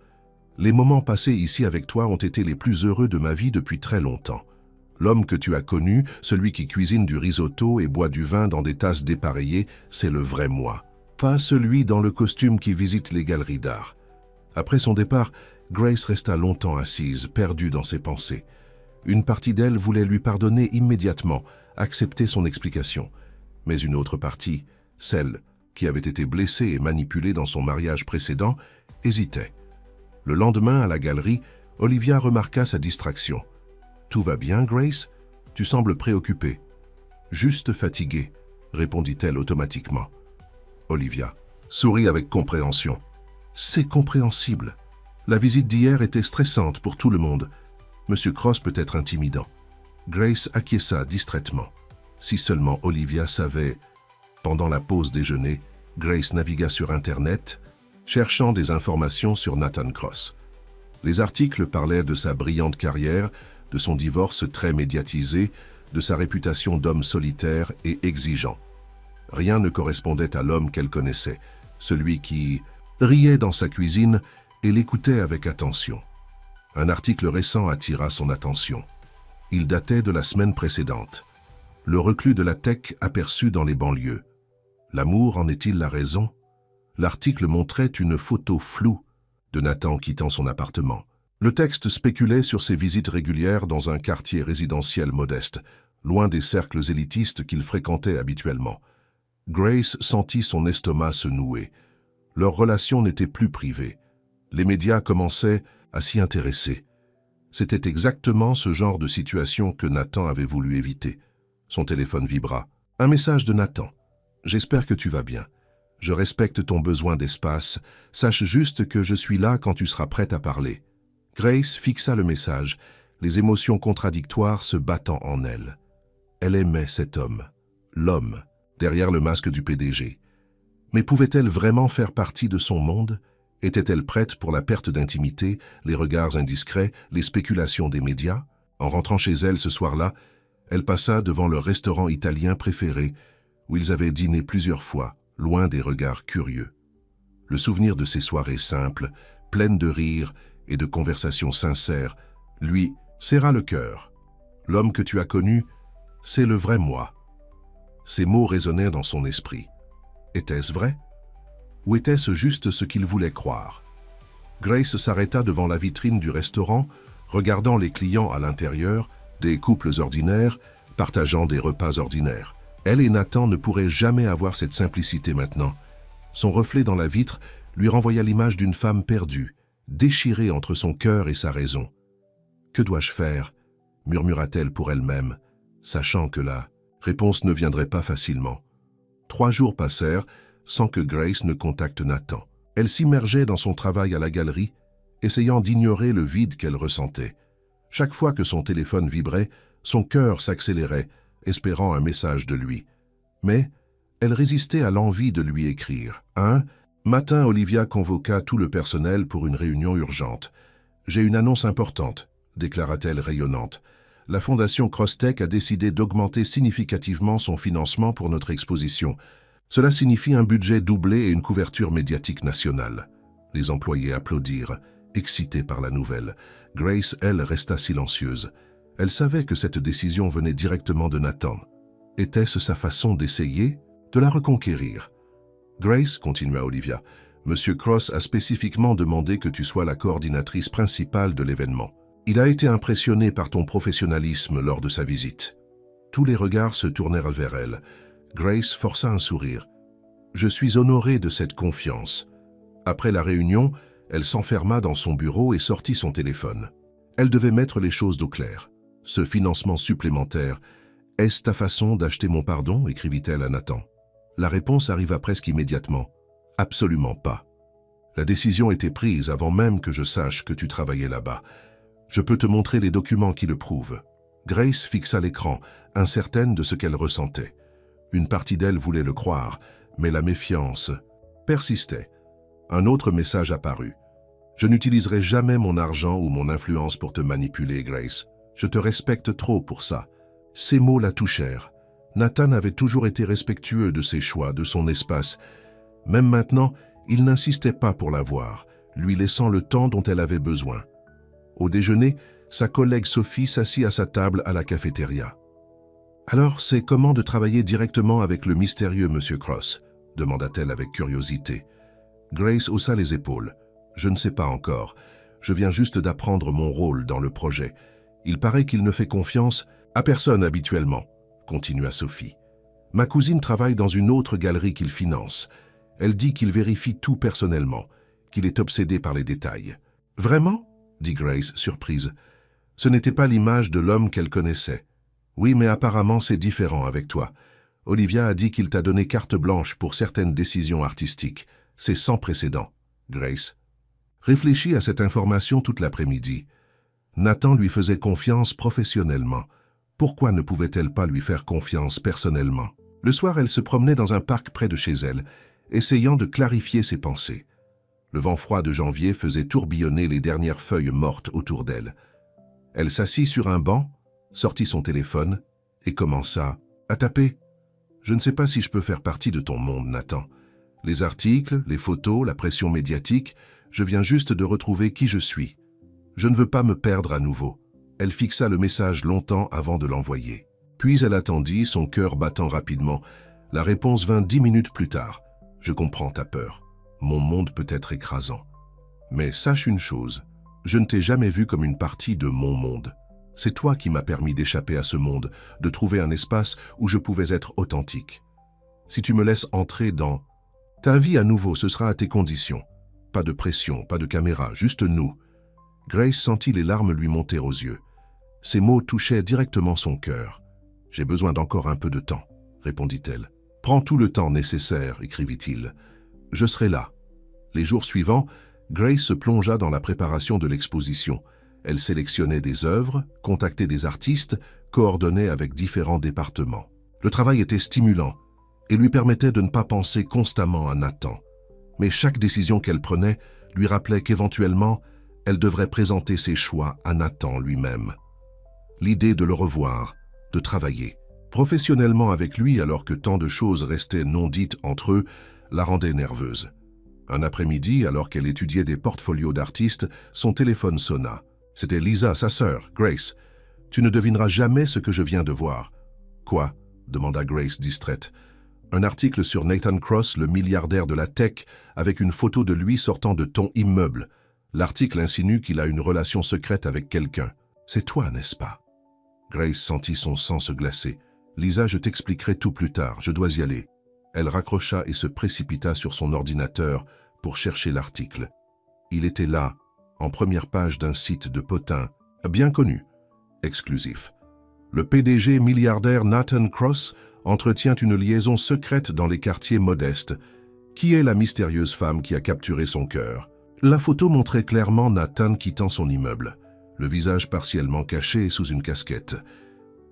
Les moments passés ici avec toi ont été les plus heureux de ma vie depuis très longtemps. L'homme que tu as connu, celui qui cuisine du risotto et boit du vin dans des tasses dépareillées, c'est le vrai moi. Pas celui dans le costume qui visite les galeries d'art. » Après son départ, Grace resta longtemps assise, perdue dans ses pensées. Une partie d'elle voulait lui pardonner immédiatement, accepter son explication. Mais une autre partie, celle qui avait été blessée et manipulée dans son mariage précédent, hésitait. Le lendemain, à la galerie, Olivia remarqua sa distraction. « Tout va bien, Grace? Tu sembles préoccupée. »« Juste fatiguée, » répondit-elle automatiquement. Olivia sourit avec compréhension. « C'est compréhensible. La visite d'hier était stressante pour tout le monde. Monsieur Cross peut être intimidant. » Grace acquiesça distraitement. Si seulement Olivia savait... Pendant la pause déjeuner, Grace navigua sur Internet, cherchant des informations sur Nathan Cross. Les articles parlaient de sa brillante carrière, de son divorce très médiatisé, de sa réputation d'homme solitaire et exigeant. Rien ne correspondait à l'homme qu'elle connaissait, celui qui riait dans sa cuisine et l'écoutait avec attention. Un article récent attira son attention. Il datait de la semaine précédente. Le reclus de la tech aperçu dans les banlieues. L'amour en est-il la raison? L'article montrait une photo floue de Nathan quittant son appartement. Le texte spéculait sur ses visites régulières dans un quartier résidentiel modeste, loin des cercles élitistes qu'il fréquentait habituellement. Grace sentit son estomac se nouer. Leur relation n'était plus privée. Les médias commençaient à s'y intéresser. C'était exactement ce genre de situation que Nathan avait voulu éviter. Son téléphone vibra. Un message de Nathan. « J'espère que tu vas bien. Je respecte ton besoin d'espace. Sache juste que je suis là quand tu seras prête à parler. » Grace fixa le message, les émotions contradictoires se battant en elle. Elle aimait cet homme, l'homme, derrière le masque du PDG. Mais pouvait-elle vraiment faire partie de son monde? Était-elle prête pour la perte d'intimité, les regards indiscrets, les spéculations des médias? En rentrant chez elle ce soir-là, elle passa devant leur restaurant italien préféré, où ils avaient dîné plusieurs fois, loin des regards curieux. Le souvenir de ces soirées simples, pleines de rires et de conversations sincères, lui serra le cœur. L'homme que tu as connu, c'est le vrai moi. Ces mots résonnaient dans son esprit. Était-ce vrai? Ou était-ce juste ce qu'il voulait croire? Grace s'arrêta devant la vitrine du restaurant, regardant les clients à l'intérieur, des couples ordinaires, partageant des repas ordinaires. Elle et Nathan ne pourraient jamais avoir cette simplicité maintenant. Son reflet dans la vitre lui renvoya l'image d'une femme perdue, déchirée entre son cœur et sa raison. « Que dois-je faire ?» murmura-t-elle pour elle-même, sachant que la réponse ne viendrait pas facilement. 3 jours passèrent sans que Grace ne contacte Nathan. Elle s'immergeait dans son travail à la galerie, essayant d'ignorer le vide qu'elle ressentait. Chaque fois que son téléphone vibrait, son cœur s'accélérait, espérant un message de lui. Mais elle résistait à l'envie de lui écrire. Un matin, Olivia convoqua tout le personnel pour une réunion urgente. « J'ai une annonce importante », déclara-t-elle rayonnante. « La Fondation Crosstech a décidé d'augmenter significativement son financement pour notre exposition. Cela signifie un budget doublé et une couverture médiatique nationale. » Les employés applaudirent, excités par la nouvelle. Grace, elle, resta silencieuse. Elle savait que cette décision venait directement de Nathan. Était-ce sa façon d'essayer de la reconquérir? « Grace, continua Olivia, Monsieur Cross a spécifiquement demandé que tu sois la coordinatrice principale de l'événement. Il a été impressionné par ton professionnalisme lors de sa visite. » Tous les regards se tournèrent vers elle. Grace força un sourire. « Je suis honorée de cette confiance. » Après la réunion, elle s'enferma dans son bureau et sortit son téléphone. Elle devait mettre les choses au clair. Ce financement supplémentaire, est-ce ta façon d'acheter mon pardon? Écrivit-elle à Nathan. La réponse arriva presque immédiatement. Absolument pas. La décision était prise avant même que je sache que tu travaillais là-bas. Je peux te montrer les documents qui le prouvent. Grace fixa l'écran, incertaine de ce qu'elle ressentait. Une partie d'elle voulait le croire, mais la méfiance persistait. Un autre message apparut. Je n'utiliserai jamais mon argent ou mon influence pour te manipuler, Grace. Je te respecte trop pour ça. Ces mots la touchèrent. Nathan avait toujours été respectueux de ses choix, de son espace. Même maintenant, il n'insistait pas pour la voir, lui laissant le temps dont elle avait besoin. Au déjeuner, sa collègue Sophie s'assit à sa table à la cafétéria. « Alors, c'est comment de travailler directement avec le mystérieux Monsieur Cross ?» demanda-t-elle avec curiosité. Grace haussa les épaules. « Je ne sais pas encore. Je viens juste d'apprendre mon rôle dans le projet. Il paraît qu'il ne fait confiance à personne habituellement, » continua Sophie. « Ma cousine travaille dans une autre galerie qu'il finance. Elle dit qu'il vérifie tout personnellement, qu'il est obsédé par les détails. »« Vraiment ?» dit Grace, surprise. Ce n'était pas l'image de l'homme qu'elle connaissait. « Oui, mais apparemment c'est différent avec toi. Olivia a dit qu'il t'a donné carte blanche pour certaines décisions artistiques. C'est sans précédent. » Grace réfléchit à cette information toute l'après-midi. Nathan lui faisait confiance professionnellement. Pourquoi ne pouvait-elle pas lui faire confiance personnellement? Le soir, elle se promenait dans un parc près de chez elle, essayant de clarifier ses pensées. Le vent froid de janvier faisait tourbillonner les dernières feuilles mortes autour d'elle. Elle s'assit sur un banc, sortit son téléphone et commença à taper. « Je ne sais pas si je peux faire partie de ton monde, Nathan. Les articles, les photos, la pression médiatique, je viens juste de retrouver qui je suis. Je ne veux pas me perdre à nouveau. Elle fixa le message longtemps avant de l'envoyer. Puis elle attendit, son cœur battant rapidement. La réponse vint 10 minutes plus tard. « Je comprends ta peur. Mon monde peut être écrasant. Mais sache une chose, je ne t'ai jamais vu comme une partie de mon monde. C'est toi qui m'as permis d'échapper à ce monde, de trouver un espace où je pouvais être authentique. Si tu me laisses entrer dans ta vie à nouveau, ce sera à tes conditions. Pas de pression, pas de caméra, juste nous. » Grace sentit les larmes lui monter aux yeux. Ces mots touchaient directement son cœur. « J'ai besoin d'encore un peu de temps, » répondit-elle. « Prends tout le temps nécessaire, » écrivit-il. « Je serai là. » Les jours suivants, Grace se plongea dans la préparation de l'exposition. Elle sélectionnait des œuvres, contactait des artistes, coordonnait avec différents départements. Le travail était stimulant et lui permettait de ne pas penser constamment à Nathan. Mais chaque décision qu'elle prenait lui rappelait qu'éventuellement, elle devrait présenter ses choix à Nathan lui-même. L'idée de le revoir, de travailler professionnellement avec lui alors que tant de choses restaient non dites entre eux, la rendait nerveuse. Un après-midi, alors qu'elle étudiait des portfolios d'artistes, son téléphone sonna. C'était Lisa, sa sœur, Grace. « Tu ne devineras jamais ce que je viens de voir. »« Quoi ?» demanda Grace distraite. « Un article sur Nathan Cross, le milliardaire de la tech, avec une photo de lui sortant de ton immeuble. L'article insinue qu'il a une relation secrète avec quelqu'un. C'est toi, n'est-ce pas ?» Grace sentit son sang se glacer. « Lisa, je t'expliquerai tout plus tard, je dois y aller. » Elle raccrocha et se précipita sur son ordinateur pour chercher l'article. Il était là, en première page d'un site de potin, bien connu, exclusif. Le PDG milliardaire Nathan Cross entretient une liaison secrète dans les quartiers modestes. Qui est la mystérieuse femme qui a capturé son cœur? La photo montrait clairement Nathan quittant son immeuble, le visage partiellement caché sous une casquette.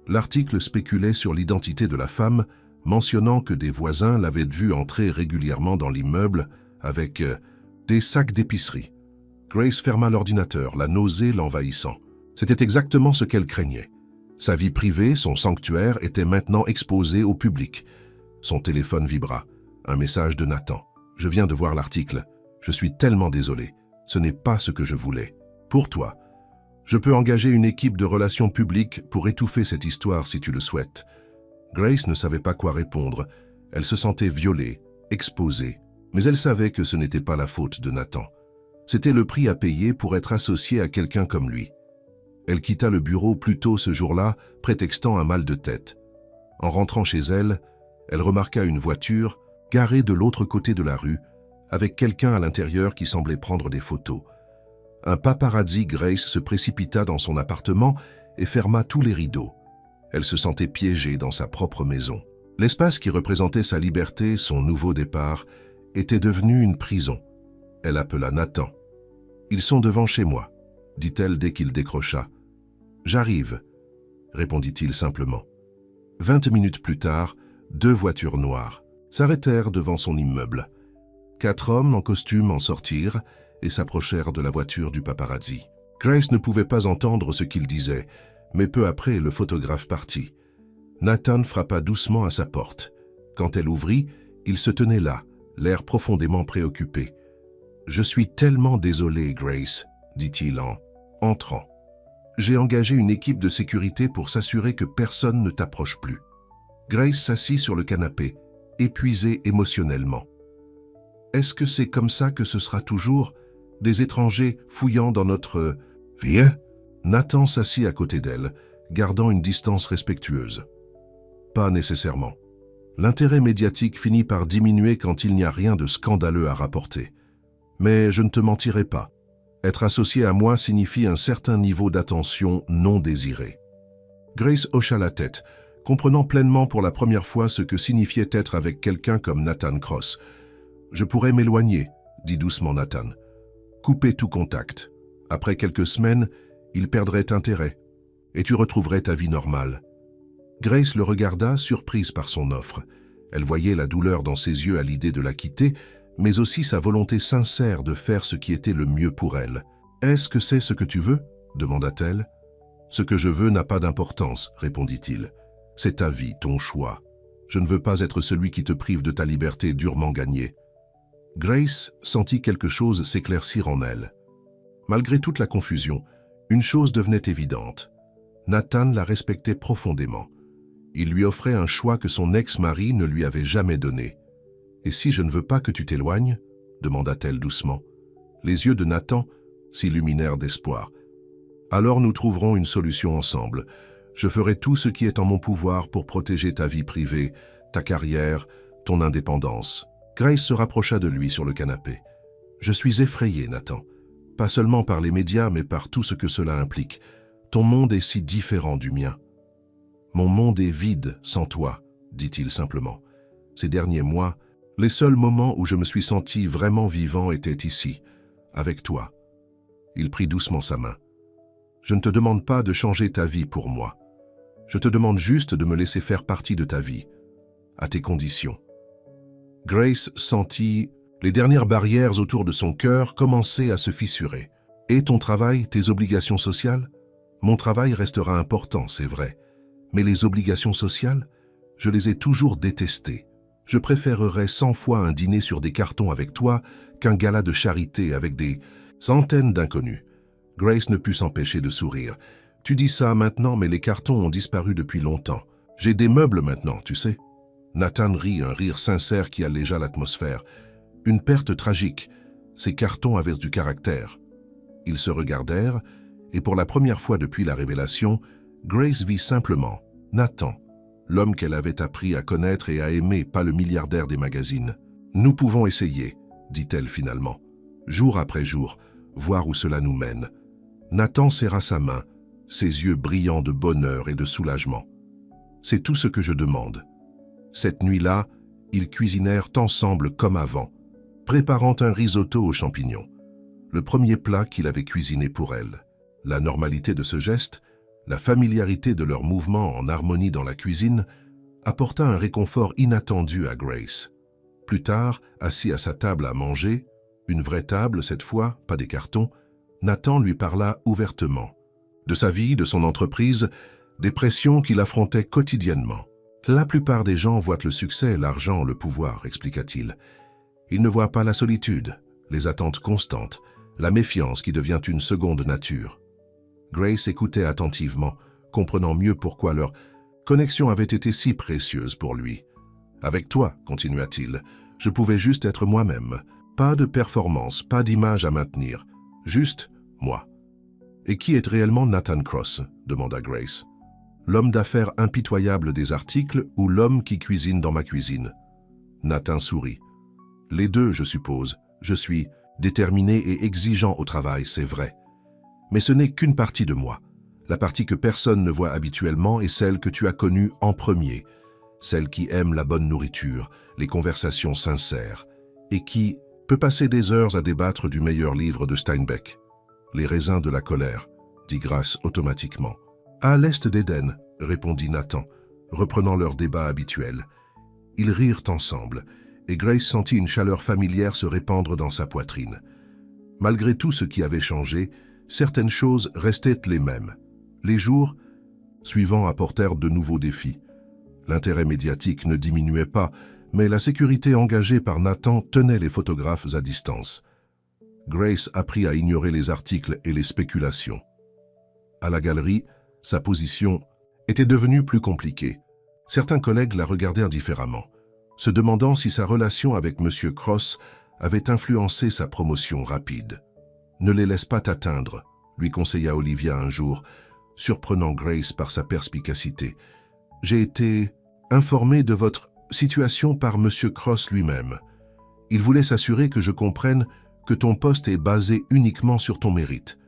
L'article spéculait sur l'identité de la femme, mentionnant que des voisins l'avaient vue entrer régulièrement dans l'immeuble avec des sacs d'épicerie. Grace ferma l'ordinateur, la nausée l'envahissant. C'était exactement ce qu'elle craignait. Sa vie privée, son sanctuaire, était maintenant exposé au public. Son téléphone vibra. Un message de Nathan. « Je viens de voir l'article. Je suis tellement désolé. Ce n'est pas ce que je voulais. Pour toi, je peux engager une équipe de relations publiques pour étouffer cette histoire si tu le souhaites. » Grace ne savait pas quoi répondre. Elle se sentait violée, exposée. Mais elle savait que ce n'était pas la faute de Nathan. C'était le prix à payer pour être associée à quelqu'un comme lui. Elle quitta le bureau plus tôt ce jour-là, prétextant un mal de tête. En rentrant chez elle, elle remarqua une voiture garée de l'autre côté de la rue, avec quelqu'un à l'intérieur qui semblait prendre des photos. Un paparazzi, Grace se précipita dans son appartement et ferma tous les rideaux. Elle se sentait piégée dans sa propre maison. L'espace qui représentait sa liberté, son nouveau départ, était devenu une prison. Elle appela Nathan. « Ils sont devant chez moi », dit-elle dès qu'il décrocha. « J'arrive », répondit-il simplement. 20 minutes plus tard, 2 voitures noires s'arrêtèrent devant son immeuble. 4 hommes en costume en sortirent et s'approchèrent de la voiture du paparazzi. Grace ne pouvait pas entendre ce qu'il disait, mais peu après, le photographe partit. Nathan frappa doucement à sa porte. Quand elle ouvrit, il se tenait là, l'air profondément préoccupé. « Je suis tellement désolé, Grace, » dit-il en entrant. « J'ai engagé une équipe de sécurité pour s'assurer que personne ne t'approche plus. » Grace s'assit sur le canapé, épuisée émotionnellement. « Est-ce que c'est comme ça que ce sera toujours, des étrangers fouillant dans notre vie ?» Nathan s'assit à côté d'elle, gardant une distance respectueuse. « Pas nécessairement. L'intérêt médiatique finit par diminuer quand il n'y a rien de scandaleux à rapporter. Mais je ne te mentirai pas. Être associé à moi signifie un certain niveau d'attention non désiré. » Grace hocha la tête, comprenant pleinement pour la première fois ce que signifiait être avec quelqu'un comme Nathan Cross. « Je pourrais m'éloigner, » dit doucement Nathan. « Couper tout contact. Après quelques semaines, il perdrait intérêt, et tu retrouverais ta vie normale. » Grace le regarda, surprise par son offre. Elle voyait la douleur dans ses yeux à l'idée de la quitter, mais aussi sa volonté sincère de faire ce qui était le mieux pour elle. « Est-ce que c'est ce que tu veux ?» demanda-t-elle. « Ce que je veux n'a pas d'importance, » répondit-il. « C'est ta vie, ton choix. Je ne veux pas être celui qui te prive de ta liberté durement gagnée. » Grace sentit quelque chose s'éclaircir en elle. Malgré toute la confusion, une chose devenait évidente. Nathan la respectait profondément. Il lui offrait un choix que son ex-mari ne lui avait jamais donné. « Et si je ne veux pas que tu t'éloignes ?» demanda-t-elle doucement. Les yeux de Nathan s'illuminèrent d'espoir. « Alors nous trouverons une solution ensemble. Je ferai tout ce qui est en mon pouvoir pour protéger ta vie privée, ta carrière, ton indépendance. » Grace se rapprocha de lui sur le canapé. « Je suis effrayée, Nathan. Pas seulement par les médias, mais par tout ce que cela implique. Ton monde est si différent du mien. »« Mon monde est vide sans toi, » dit-il simplement. « Ces derniers mois, les seuls moments où je me suis senti vraiment vivant étaient ici, avec toi. » Il prit doucement sa main. « Je ne te demande pas de changer ta vie pour moi. Je te demande juste de me laisser faire partie de ta vie, à tes conditions. » Grace sentit les dernières barrières autour de son cœur commencer à se fissurer. « Et ton travail, tes obligations sociales ? Mon travail restera important, c'est vrai. Mais les obligations sociales, je les ai toujours détestées. Je préférerais 100 fois un dîner sur des cartons avec toi qu'un gala de charité avec des centaines d'inconnus. » Grace ne put s'empêcher de sourire. « Tu dis ça maintenant, mais les cartons ont disparu depuis longtemps. J'ai des meubles maintenant, tu sais. » Nathan rit, un rire sincère qui allégea l'atmosphère. « Une perte tragique. Ces cartons avaient du caractère. » Ils se regardèrent, et pour la première fois depuis la révélation, Grace vit simplement Nathan, l'homme qu'elle avait appris à connaître et à aimer, pas le milliardaire des magazines. « Nous pouvons essayer, » dit-elle finalement, jour après jour, voir où cela nous mène. Nathan serra sa main, ses yeux brillants de bonheur et de soulagement. « C'est tout ce que je demande. » Cette nuit-là, ils cuisinèrent ensemble comme avant, préparant un risotto aux champignons, le premier plat qu'il avait cuisiné pour elle. La normalité de ce geste, la familiarité de leurs mouvements en harmonie dans la cuisine, apporta un réconfort inattendu à Grace. Plus tard, assis à sa table à manger, une vraie table cette fois, pas des cartons, Nathan lui parla ouvertement. De sa vie, de son entreprise, des pressions qu'il affrontait quotidiennement. « La plupart des gens voient le succès, l'argent, le pouvoir, expliqua-t-il. Ils ne voient pas la solitude, les attentes constantes, la méfiance qui devient une seconde nature. » Grace écoutait attentivement, comprenant mieux pourquoi leur connexion avait été si précieuse pour lui. « Avec toi, continua-t-il, je pouvais juste être moi-même. Pas de performance, pas d'image à maintenir. Juste moi. »« Et qui est réellement Nathan Cross ?» demanda Grace. « L'homme d'affaires impitoyable des articles ou l'homme qui cuisine dans ma cuisine ?» Nathan sourit. « Les deux, je suppose. Je suis déterminé et exigeant au travail, c'est vrai. Mais ce n'est qu'une partie de moi. La partie que personne ne voit habituellement est celle que tu as connue en premier. Celle qui aime la bonne nourriture, les conversations sincères, et qui peut passer des heures à débattre du meilleur livre de Steinbeck. Les raisins de la colère, dit Grace automatiquement. À l'est d'Éden, répondit Nathan, reprenant leur débat habituel. Ils rirent ensemble, et Grace sentit une chaleur familière se répandre dans sa poitrine. Malgré tout ce qui avait changé, certaines choses restaient les mêmes. Les jours suivants apportèrent de nouveaux défis. L'intérêt médiatique ne diminuait pas, mais la sécurité engagée par Nathan tenait les photographes à distance. Grace apprit à ignorer les articles et les spéculations. À la galerie, sa position était devenue plus compliquée. Certains collègues la regardèrent différemment, se demandant si sa relation avec M. Cross avait influencé sa promotion rapide. « Ne les laisse pas t'atteindre », lui conseilla Olivia un jour, surprenant Grace par sa perspicacité. « J'ai été informé de votre situation par M. Cross lui-même. Il voulait s'assurer que je comprenne que ton poste est basé uniquement sur ton mérite. »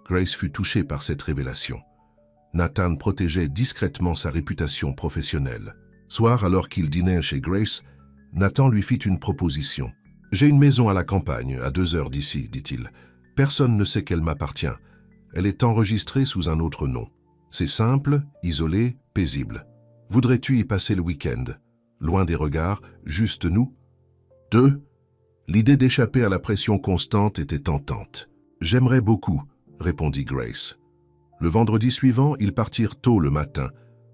Grace fut touchée par cette révélation. Nathan protégeait discrètement sa réputation professionnelle. Soir, alors qu'il dînait chez Grace, Nathan lui fit une proposition. « J'ai une maison à la campagne, à 2 heures d'ici, dit-il. Personne ne sait qu'elle m'appartient. Elle est enregistrée sous un autre nom. C'est simple, isolé, paisible. Voudrais-tu y passer le week-end? Loin des regards, juste nous? » 2. L'idée d'échapper à la pression constante était tentante. « J'aimerais beaucoup, » répondit Grace. Le vendredi suivant, ils partirent tôt le matin,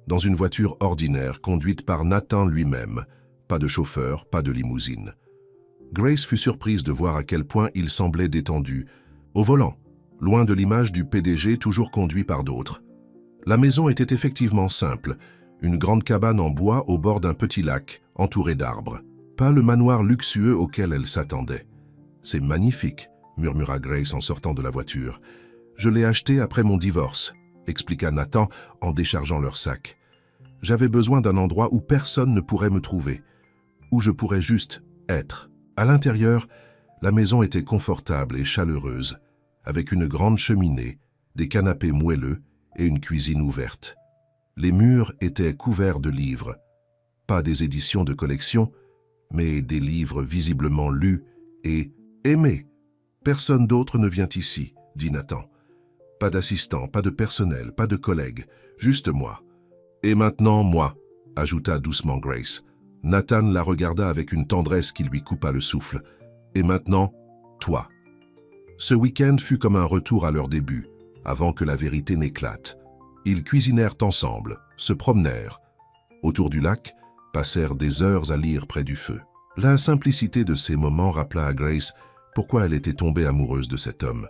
dans une voiture ordinaire conduite par Nathan lui-même. Pas de chauffeur, pas de limousine. Grace fut surprise de voir à quel point il semblait détendu, au volant, loin de l'image du PDG toujours conduit par d'autres. La maison était effectivement simple, une grande cabane en bois au bord d'un petit lac, entouré d'arbres. Pas le manoir luxueux auquel elle s'attendait. « C'est magnifique », murmura Grace en sortant de la voiture. « Je l'ai acheté après mon divorce », expliqua Nathan en déchargeant leur sac. « J'avais besoin d'un endroit où personne ne pourrait me trouver, où je pourrais juste être. » À l'intérieur, la maison était confortable et chaleureuse, avec une grande cheminée, des canapés moelleux et une cuisine ouverte. Les murs étaient couverts de livres, pas des éditions de collection, mais des livres visiblement lus et aimés. « Personne d'autre ne vient ici, » dit Nathan. « Pas d'assistant, pas de personnel, pas de collègues, juste moi. »« Et maintenant, moi, » ajouta doucement Grace. Nathan la regarda avec une tendresse qui lui coupa le souffle. « Et maintenant, toi. » Ce week-end fut comme un retour à leur début, avant que la vérité n'éclate. Ils cuisinèrent ensemble, se promenèrent. Autour du lac, passèrent des heures à lire près du feu. La simplicité de ces moments rappela à Grace pourquoi elle était tombée amoureuse de cet homme.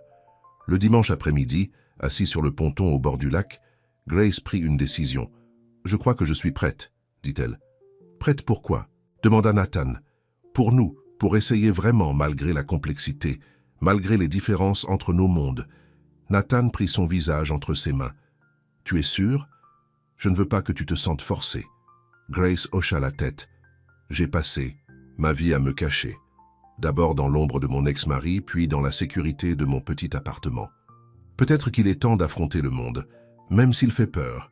Le dimanche après-midi, assis sur le ponton au bord du lac, Grace prit une décision. « Je crois que je suis prête, » dit-elle. « Prête pourquoi ?» demanda Nathan. « Pour nous, pour essayer vraiment malgré la complexité, malgré les différences entre nos mondes. » Nathan prit son visage entre ses mains. « Tu es sûr ? Je ne veux pas que tu te sentes forcée. » Grace hocha la tête. « J'ai passé ma vie à me cacher. D'abord dans l'ombre de mon ex-mari, puis dans la sécurité de mon petit appartement. Peut-être qu'il est temps d'affronter le monde, même s'il fait peur. »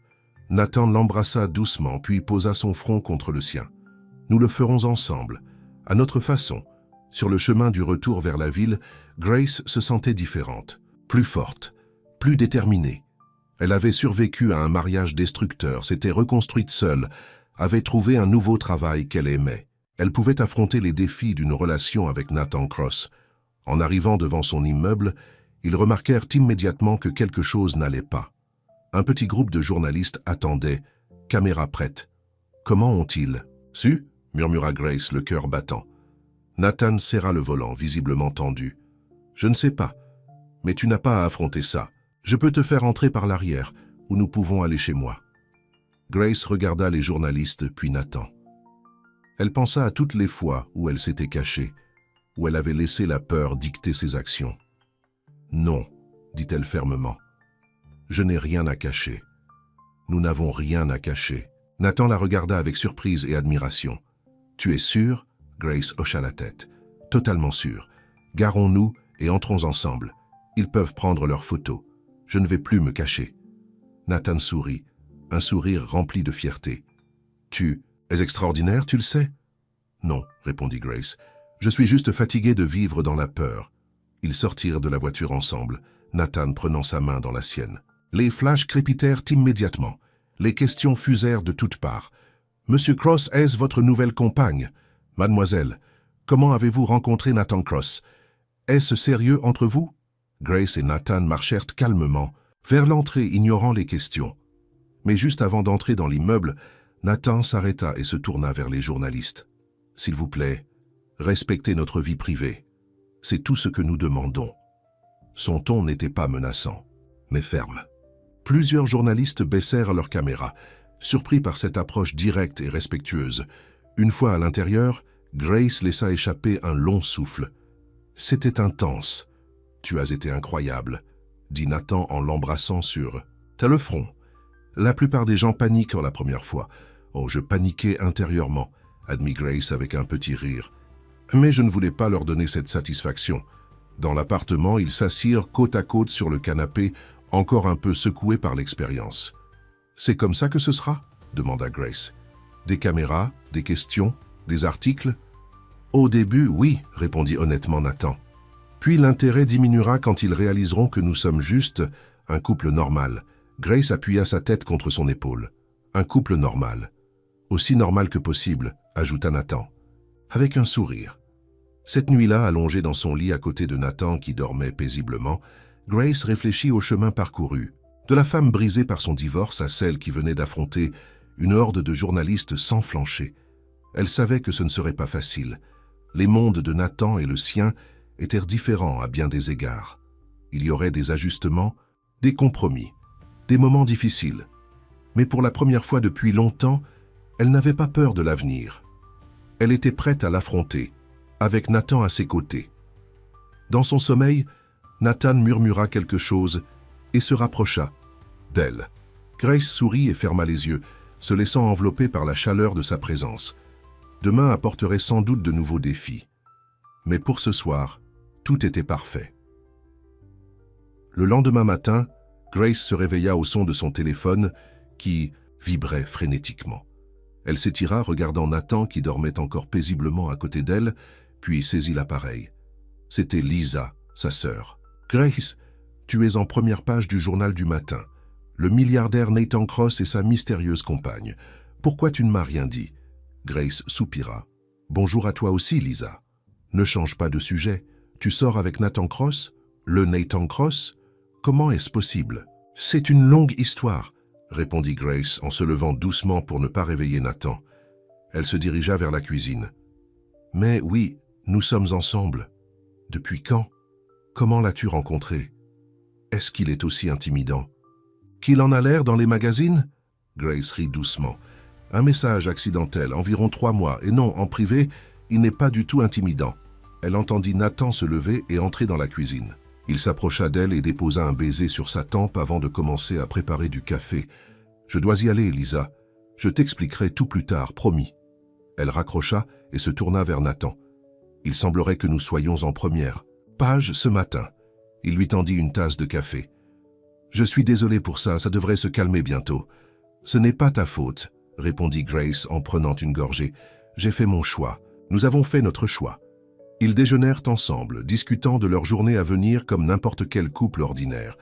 Nathan l'embrassa doucement, puis posa son front contre le sien. « Nous le ferons ensemble, à notre façon. » Sur le chemin du retour vers la ville, Grace se sentait différente, plus forte, plus déterminée. Elle avait survécu à un mariage destructeur, s'était reconstruite seule, avait trouvé un nouveau travail qu'elle aimait. Elle pouvait affronter les défis d'une relation avec Nathan Cross. En arrivant devant son immeuble, ils remarquèrent immédiatement que quelque chose n'allait pas. Un petit groupe de journalistes attendait, caméra prête. « Comment ont-ils su ?» murmura Grace, le cœur battant. Nathan serra le volant, visiblement tendu. « Je ne sais pas, mais tu n'as pas à affronter ça. Je peux te faire entrer par l'arrière, où nous pouvons aller chez moi. » Grace regarda les journalistes, puis Nathan. Elle pensa à toutes les fois où elle s'était cachée, où elle avait laissé la peur dicter ses actions. « Non, » dit-elle fermement. « Je n'ai rien à cacher. Nous n'avons rien à cacher. » Nathan la regarda avec surprise et admiration. « Tu es sûre ?» Grace hocha la tête. « Totalement sûre. Garons-nous et entrons ensemble. Ils peuvent prendre leurs photos. Je ne vais plus me cacher. » Nathan sourit, un sourire rempli de fierté. « Tu es extraordinaire, tu le sais ?»« Non, » répondit Grace. « Je suis juste fatiguée de vivre dans la peur. » Ils sortirent de la voiture ensemble, Nathan prenant sa main dans la sienne. Les flashs crépitèrent immédiatement. Les questions fusèrent de toutes parts. « Monsieur Cross, est-ce votre nouvelle compagne ?»« Mademoiselle, comment avez-vous rencontré Nathan Cross? Est-ce sérieux entre vous ?» Grace et Nathan marchèrent calmement vers l'entrée, ignorant les questions. Mais juste avant d'entrer dans l'immeuble, Nathan s'arrêta et se tourna vers les journalistes. « S'il vous plaît, respectez notre vie privée. C'est tout ce que nous demandons. » Son ton n'était pas menaçant, mais ferme. Plusieurs journalistes baissèrent leurs caméras, surpris par cette approche directe et respectueuse. Une fois à l'intérieur, Grace laissa échapper un long souffle. « C'était intense. Tu as été incroyable, » dit Nathan en l'embrassant sur « T'as le front. » La plupart des gens paniquent la première fois. « Oh, je paniquais intérieurement, » admit Grace avec un petit rire. Mais je ne voulais pas leur donner cette satisfaction. Dans l'appartement, ils s'assirent côte à côte sur le canapé, encore un peu secoués par l'expérience. « C'est comme ça que ce sera ?» demanda Grace. « Des caméras, des questions, des articles ?» « Au début, oui, » répondit honnêtement Nathan. « Puis l'intérêt diminuera quand ils réaliseront que nous sommes juste un couple normal. » Grace appuya sa tête contre son épaule. « Un couple normal. Aussi normal que possible, » ajouta Nathan, avec un sourire. Cette nuit-là, allongée dans son lit à côté de Nathan qui dormait paisiblement, Grace réfléchit au chemin parcouru, de la femme brisée par son divorce à celle qui venait d'affronter une horde de journalistes sans flancher. Elle savait que ce ne serait pas facile. Les mondes de Nathan et le sien étaient différents à bien des égards. Il y aurait des ajustements, des compromis, des moments difficiles, Mais pour la première fois depuis longtemps, elle n'avait pas peur de l'avenir. Elle était prête à l'affronter, avec Nathan à ses côtés. Dans son sommeil, Nathan murmura quelque chose et se rapprocha d'elle. Grace sourit et ferma les yeux, se laissant envelopper par la chaleur de sa présence. Demain apporterait sans doute de nouveaux défis. Mais pour ce soir, tout était parfait. Le lendemain matin, Grace se réveilla au son de son téléphone qui vibrait frénétiquement. Elle s'étira, regardant Nathan qui dormait encore paisiblement à côté d'elle, puis saisit l'appareil. C'était Lisa, sa sœur. « Grace, tu es en première page du journal du matin. Le milliardaire Nathan Cross et sa mystérieuse compagne. Pourquoi tu ne m'as rien dit ?» Grace soupira. « Bonjour à toi aussi, Lisa. Ne change pas de sujet. Tu sors avec Nathan Cross? Le Nathan Cross? Comment est-ce possible ?»« C'est une longue histoire, » répondit Grace en se levant doucement pour ne pas réveiller Nathan. Elle se dirigea vers la cuisine. « Mais oui, nous sommes ensemble. Depuis quand? Comment l'as-tu rencontré? Est-ce qu'il est aussi intimidant? Qu'il en a l'air dans les magazines? » Grace rit doucement. « Un message accidentel, environ 3 mois, et non, en privé, il n'est pas du tout intimidant. » Elle entendit Nathan se lever et entrer dans la cuisine. Il s'approcha d'elle et déposa un baiser sur sa tempe avant de commencer à préparer du café. « Je dois y aller, Lisa. Je t'expliquerai tout plus tard, promis. » Elle raccrocha et se tourna vers Nathan. « Il semblerait que nous soyons en première page ce matin. » Il lui tendit une tasse de café. « Je suis désolé pour ça, ça devrait se calmer bientôt. »« Ce n'est pas ta faute, » répondit Grace en prenant une gorgée. « J'ai fait mon choix. Nous avons fait notre choix. » Ils déjeunèrent ensemble, discutant de leur journée à venir comme n'importe quel couple ordinaire.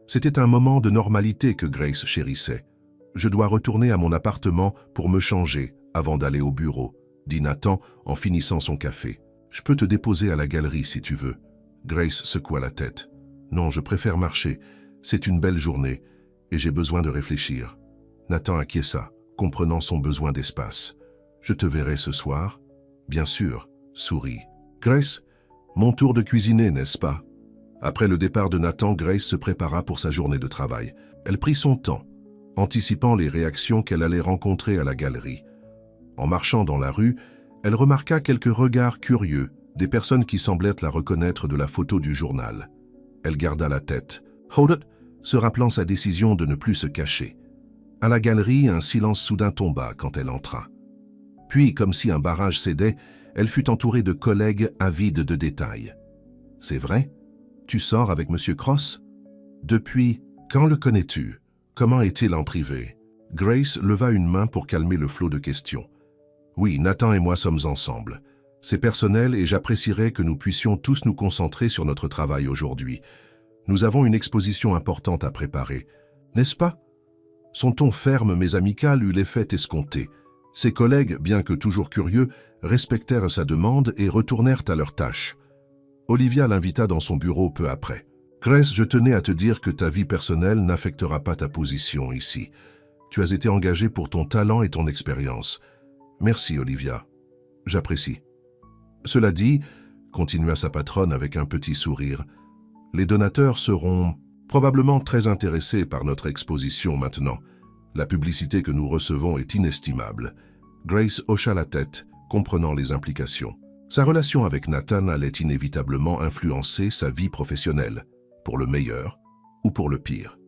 C'était un moment de normalité que Grace chérissait. « Je dois retourner à mon appartement pour me changer avant d'aller au bureau, » dit Nathan en finissant son café. « Je peux te déposer à la galerie si tu veux. » Grace secoua la tête. « Non, je préfère marcher. C'est une belle journée et j'ai besoin de réfléchir. » Nathan acquiesça, comprenant son besoin d'espace. « Je te verrai ce soir ?»« Bien sûr, » sourit. « Grace, mon tour de cuisiner, n'est-ce pas ?» Après le départ de Nathan, Grace se prépara pour sa journée de travail. Elle prit son temps, anticipant les réactions qu'elle allait rencontrer à la galerie. En marchant dans la rue, elle remarqua quelques regards curieux, des personnes qui semblaient la reconnaître de la photo du journal. Elle garda la tête. « Hold it !» se rappelant sa décision de ne plus se cacher. À la galerie, un silence soudain tomba quand elle entra. Puis, comme si un barrage cédait, elle fut entourée de collègues avides de détails. « C'est vrai? Tu sors avec M. Cross? Depuis quand le connais-tu? Comment est-il en privé ?» Grace leva une main pour calmer le flot de questions. « Oui, Nathan et moi sommes ensemble. C'est personnel et j'apprécierais que nous puissions tous nous concentrer sur notre travail aujourd'hui. Nous avons une exposition importante à préparer, n'est-ce pas ?» Son ton ferme mais amical eut l'effet escompté. Ses collègues, bien que toujours curieux, respectèrent sa demande et retournèrent à leurs tâches. Olivia l'invita dans son bureau peu après. « Grace, je tenais à te dire que ta vie personnelle n'affectera pas ta position ici. Tu as été engagée pour ton talent et ton expérience. Merci, Olivia. J'apprécie. » Cela dit, continua sa patronne avec un petit sourire, les donateurs seront probablement très intéressés par notre exposition maintenant. La publicité que nous recevons est inestimable. Grace hocha la tête, comprenant les implications. Sa relation avec Nathan allait inévitablement influencer sa vie professionnelle, pour le meilleur ou pour le pire.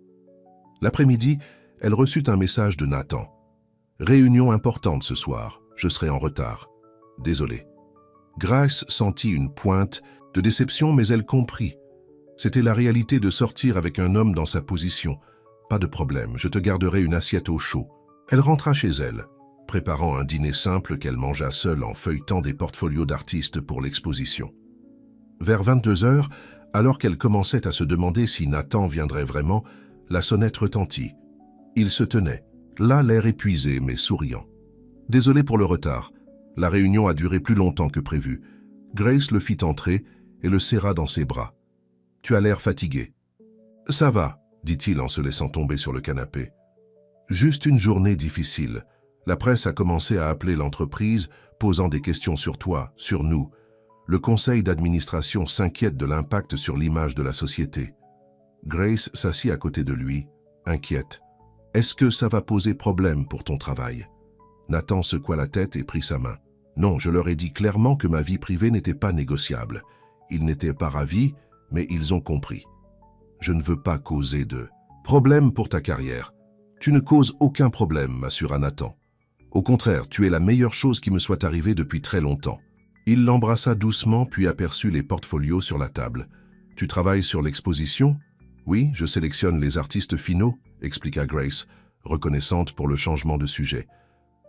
L'après-midi, elle reçut un message de Nathan. « Réunion importante ce soir, je serai en retard. Désolé. » Grace sentit une pointe de déception, mais elle comprit. C'était la réalité de sortir avec un homme dans sa position. Pas de problème, je te garderai une assiette au chaud. Elle rentra chez elle, préparant un dîner simple qu'elle mangea seule en feuilletant des portfolios d'artistes pour l'exposition. Vers 22 heures, alors qu'elle commençait à se demander si Nathan viendrait vraiment, la sonnette retentit. Il se tenait, là l'air épuisé mais souriant. « Désolé pour le retard. La réunion a duré plus longtemps que prévu. » Grace le fit entrer et le serra dans ses bras. « Tu as l'air fatigué. »« Ça va, » dit-il en se laissant tomber sur le canapé. « Juste une journée difficile. La presse a commencé à appeler l'entreprise, posant des questions sur toi, sur nous. Le conseil d'administration s'inquiète de l'impact sur l'image de la société. » Grace s'assit à côté de lui, inquiète. Est-ce que ça va poser problème pour ton travail? Nathan secoua la tête et prit sa main. Non, je leur ai dit clairement que ma vie privée n'était pas négociable. Ils n'étaient pas ravis, mais ils ont compris. Je ne veux pas causer de problème pour ta carrière. Tu ne causes aucun problème, m'assura Nathan. Au contraire, tu es la meilleure chose qui me soit arrivée depuis très longtemps. Il l'embrassa doucement puis aperçut les portfolios sur la table. Tu travailles sur l'exposition? Oui, je sélectionne les artistes finaux, expliqua Grace, reconnaissante pour le changement de sujet.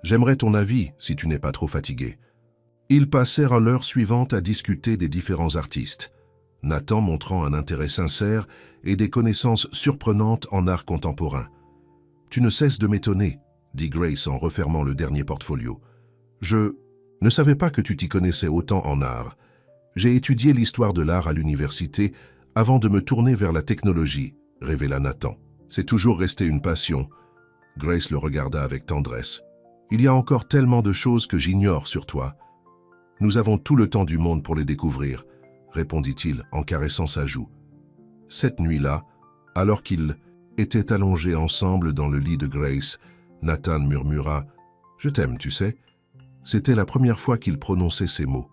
J'aimerais ton avis si tu n'es pas trop fatigué. Ils passèrent l'heure suivante à discuter des différents artistes, Nathan montrant un intérêt sincère et des connaissances surprenantes en art contemporain. Tu ne cesses de m'étonner, dit Grace en refermant le dernier portfolio. Je ne savais pas que tu t'y connaissais autant en art. J'ai étudié l'histoire de l'art à l'université avant de me tourner vers la technologie, révéla Nathan. C'est toujours resté une passion. Grace le regarda avec tendresse. Il y a encore tellement de choses que j'ignore sur toi. Nous avons tout le temps du monde pour les découvrir, répondit-il en caressant sa joue. Cette nuit-là, alors qu'ils étaient allongés ensemble dans le lit de Grace, Nathan murmura « Je t'aime, tu sais ». C'était la première fois qu'il prononçait ces mots.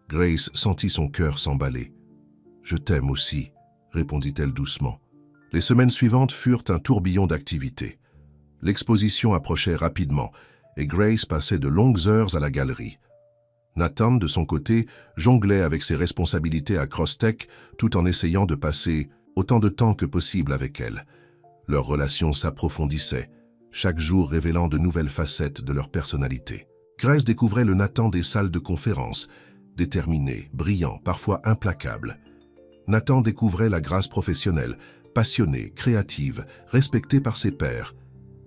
Grace sentit son cœur s'emballer. « Je t'aime aussi », répondit-elle doucement. Les semaines suivantes furent un tourbillon d'activités. L'exposition approchait rapidement et Grace passait de longues heures à la galerie. Nathan, de son côté, jonglait avec ses responsabilités à Crosstech tout en essayant de passer autant de temps que possible avec elle. Leur relation s'approfondissait, chaque jour révélant de nouvelles facettes de leur personnalité. Grace découvrait le Nathan des salles de conférence, déterminé, brillant, parfois implacable. Nathan découvrait la grâce professionnelle, passionnée, créative, respectée par ses pairs.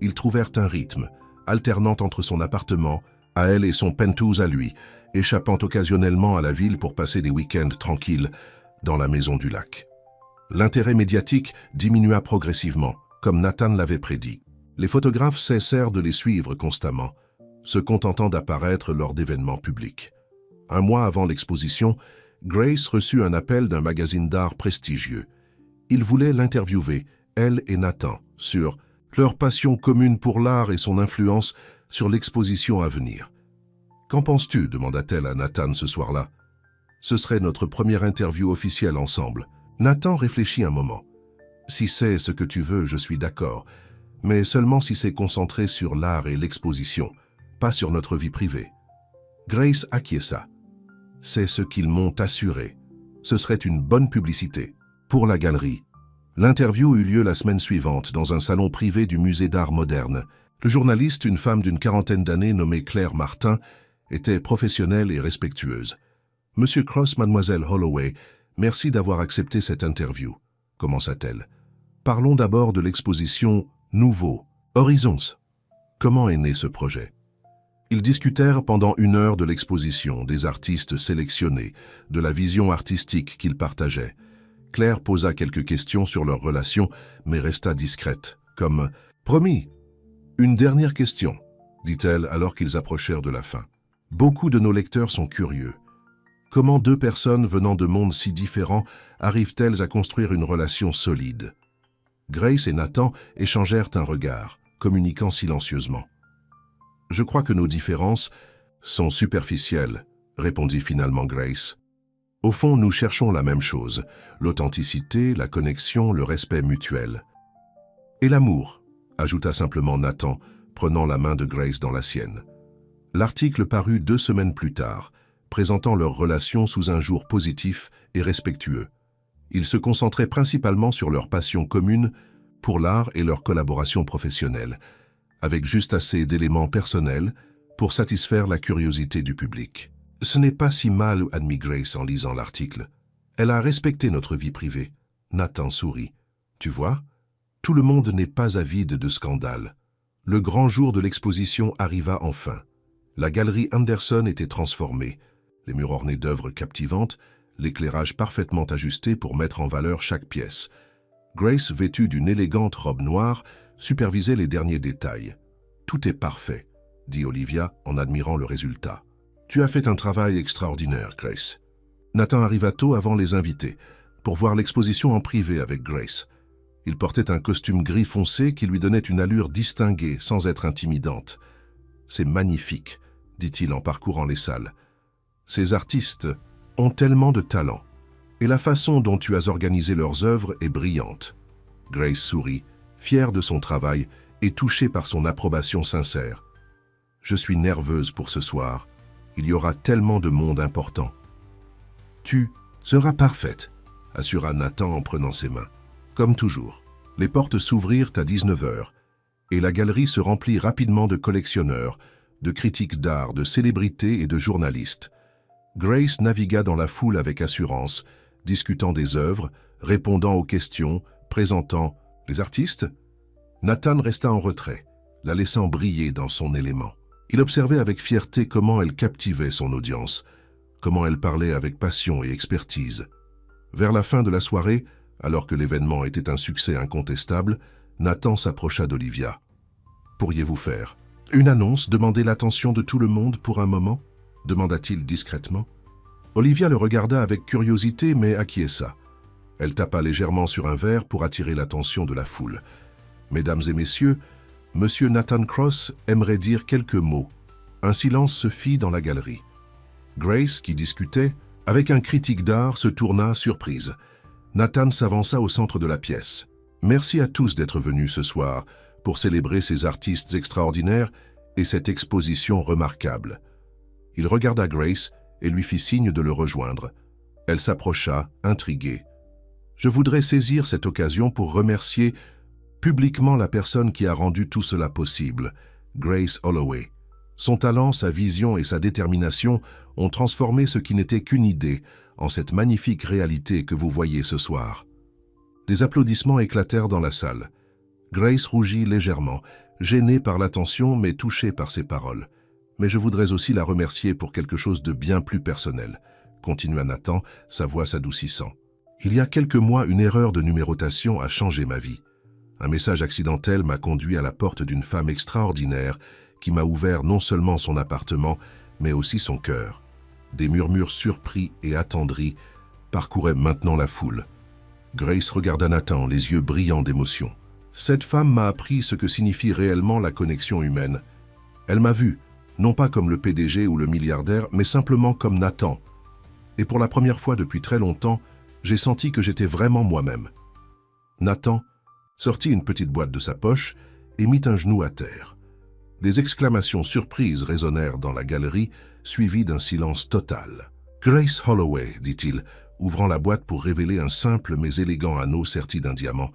Ils trouvèrent un rythme, alternant entre son appartement, à elle et son penthouse à lui, échappant occasionnellement à la ville pour passer des week-ends tranquilles dans la maison du lac. L'intérêt médiatique diminua progressivement, comme Nathan l'avait prédit. Les photographes cessèrent de les suivre constamment, se contentant d'apparaître lors d'événements publics. Un mois avant l'exposition, Grace reçut un appel d'un magazine d'art prestigieux. Il voulait l'interviewer, elle et Nathan, sur leur passion commune pour l'art et son influence sur l'exposition à venir. « Qu'en penses-tu » demanda-t-elle à Nathan ce soir-là. « Ce serait notre première interview officielle ensemble. » Nathan réfléchit un moment. « Si c'est ce que tu veux, je suis d'accord, mais seulement si c'est concentré sur l'art et l'exposition, pas sur notre vie privée. » Grace acquiesça. « C'est ce qu'ils m'ont assuré. Ce serait une bonne publicité. » Pour la galerie. L'interview eut lieu la semaine suivante dans un salon privé du musée d'art moderne. Le journaliste, une femme d'une quarantaine d'années nommée Claire Martin, était professionnelle et respectueuse. « Monsieur Cross, mademoiselle Holloway, merci d'avoir accepté cette interview, » commença-t-elle. « Parlons d'abord de l'exposition Nouveau, Horizons. Comment est né ce projet ?» Ils discutèrent pendant 1 heure de l'exposition, des artistes sélectionnés, de la vision artistique qu'ils partageaient. Claire posa quelques questions sur leur relation, mais resta discrète, comme « Promis, une dernière question », dit-elle alors qu'ils approchèrent de la fin. « Beaucoup de nos lecteurs sont curieux. Comment 2 personnes venant de mondes si différents arrivent-elles à construire une relation solide ?» Grace et Nathan échangèrent un regard, communiquant silencieusement. « Je crois que nos différences sont superficielles », répondit finalement Grace. « Au fond, nous cherchons la même chose, l'authenticité, la connexion, le respect mutuel. »« Et l'amour », ajouta simplement Nathan, prenant la main de Grace dans la sienne. L'article parut 2 semaines plus tard, présentant leur relation sous un jour positif et respectueux. Ils se concentraient principalement sur leur passion commune pour l'art et leur collaboration professionnelle, avec juste assez d'éléments personnels pour satisfaire la curiosité du public. « Ce n'est pas si mal, » admit Grace en lisant l'article. « Elle a respecté notre vie privée. » Nathan sourit. « Tu vois, tout le monde n'est pas avide de scandales. » Le grand jour de l'exposition arriva enfin. La galerie Anderson était transformée, les murs ornés d'œuvres captivantes, l'éclairage parfaitement ajusté pour mettre en valeur chaque pièce. Grace, vêtue d'une élégante robe noire, supervisait les derniers détails. « Tout est parfait », dit Olivia en admirant le résultat. « Tu as fait un travail extraordinaire, Grace. » Nathan arriva tôt avant les invités, pour voir l'exposition en privé avec Grace. Il portait un costume gris foncé qui lui donnait une allure distinguée sans être intimidante. « C'est magnifique », dit-il en parcourant les salles. « Ces artistes ont tellement de talent, et la façon dont tu as organisé leurs œuvres est brillante. » Grace sourit, fière de son travail et touchée par son approbation sincère. « Je suis nerveuse pour ce soir. Il y aura tellement de monde important. »« Tu seras parfaite », assura Nathan en prenant ses mains. Comme toujours, les portes s'ouvrirent à 19 heures et la galerie se remplit rapidement de collectionneurs, de critiques d'art, de célébrités et de journalistes. Grace navigua dans la foule avec assurance, discutant des œuvres, répondant aux questions, présentant les artistes. Nathan resta en retrait, la laissant briller dans son élément. Il observait avec fierté comment elle captivait son audience, comment elle parlait avec passion et expertise. Vers la fin de la soirée, alors que l'événement était un succès incontestable, Nathan s'approcha d'Olivia. « Pourriez-vous faire une annonce, demander l'attention de tout le monde pour un moment ?» demanda-t-il discrètement. Olivia le regarda avec curiosité mais acquiesça. Elle tapa légèrement sur un verre pour attirer l'attention de la foule. « Mesdames et messieurs, Monsieur Nathan Cross aimerait dire quelques mots. » Un silence se fit dans la galerie. Grace, qui discutait, avec un critique d'art, se tourna surprise. Nathan s'avança au centre de la pièce. « Merci à tous d'être venus ce soir pour célébrer ces artistes extraordinaires et cette exposition remarquable. » Il regarda Grace et lui fit signe de le rejoindre. Elle s'approcha, intriguée. « Je voudrais saisir cette occasion pour remercier publiquement la personne qui a rendu tout cela possible, Grace Holloway. Son talent, sa vision et sa détermination ont transformé ce qui n'était qu'une idée en cette magnifique réalité que vous voyez ce soir. » Des applaudissements éclatèrent dans la salle. Grace rougit légèrement, gênée par l'attention mais touchée par ses paroles. « Mais je voudrais aussi la remercier pour quelque chose de bien plus personnel, » continua Nathan, sa voix s'adoucissant. « Il y a quelques mois, une erreur de numérotation a changé ma vie. Un message accidentel m'a conduit à la porte d'une femme extraordinaire qui m'a ouvert non seulement son appartement, mais aussi son cœur. » Des murmures surpris et attendris parcouraient maintenant la foule. Grace regarda Nathan, les yeux brillants d'émotion. « Cette femme m'a appris ce que signifie réellement la connexion humaine. Elle m'a vu, non pas comme le PDG ou le milliardaire, mais simplement comme Nathan. Et pour la première fois depuis très longtemps, j'ai senti que j'étais vraiment moi-même. » Nathan sortit une petite boîte de sa poche et mit un genou à terre. Des exclamations surprises résonnèrent dans la galerie, suivies d'un silence total. « Grace Holloway, dit-il, ouvrant la boîte pour révéler un simple mais élégant anneau serti d'un diamant.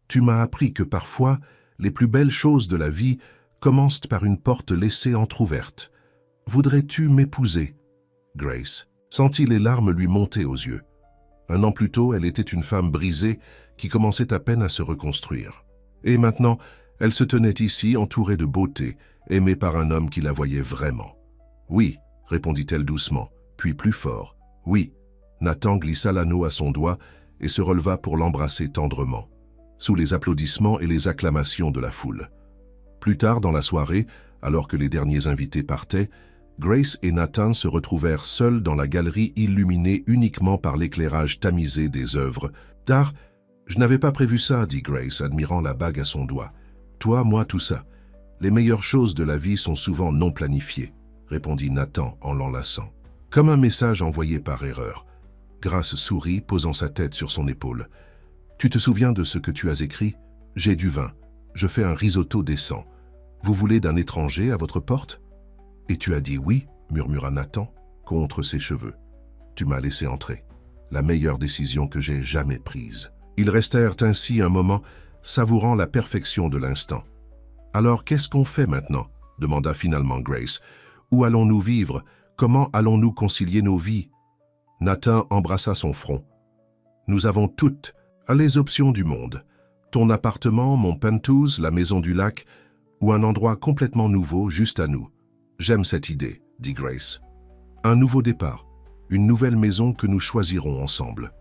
Tu m'as appris que parfois, les plus belles choses de la vie commencent par une porte laissée entr'ouverte. Voudrais-tu m'épouser ?» Grace sentit les larmes lui monter aux yeux. Un an plus tôt, elle était une femme brisée qui commençait à peine à se reconstruire. Et maintenant, elle se tenait ici, entourée de beauté, aimée par un homme qui la voyait vraiment. « Oui », répondit-elle doucement, puis plus fort. « Oui ». Nathan glissa l'anneau à son doigt et se releva pour l'embrasser tendrement, sous les applaudissements et les acclamations de la foule. Plus tard dans la soirée, alors que les derniers invités partaient, Grace et Nathan se retrouvèrent seuls dans la galerie illuminée uniquement par l'éclairage tamisé des œuvres d'art. « Je n'avais pas prévu ça, » dit Grace, admirant la bague à son doigt. « Toi, moi, tout ça. Les meilleures choses de la vie sont souvent non planifiées, » répondit Nathan en l'enlaçant. Comme un message envoyé par erreur. Grace sourit, posant sa tête sur son épaule. « Tu te souviens de ce que tu as écrit ? J'ai du vin. Je fais un risotto décent. Vous voulez d'un étranger à votre porte ? » « Et tu as dit oui, » murmura Nathan, contre ses cheveux. « Tu m'as laissé entrer. La meilleure décision que j'ai jamais prise. » Ils restèrent ainsi un moment, savourant la perfection de l'instant. « Alors, qu'est-ce qu'on fait maintenant ?» demanda finalement Grace. « Où allons-nous vivre ? Comment allons-nous concilier nos vies ?» Nathan embrassa son front. « Nous avons toutes les options du monde. Ton appartement, mon penthouse, la maison du lac, ou un endroit complètement nouveau juste à nous. J'aime cette idée, » dit Grace. « Un nouveau départ, une nouvelle maison que nous choisirons ensemble.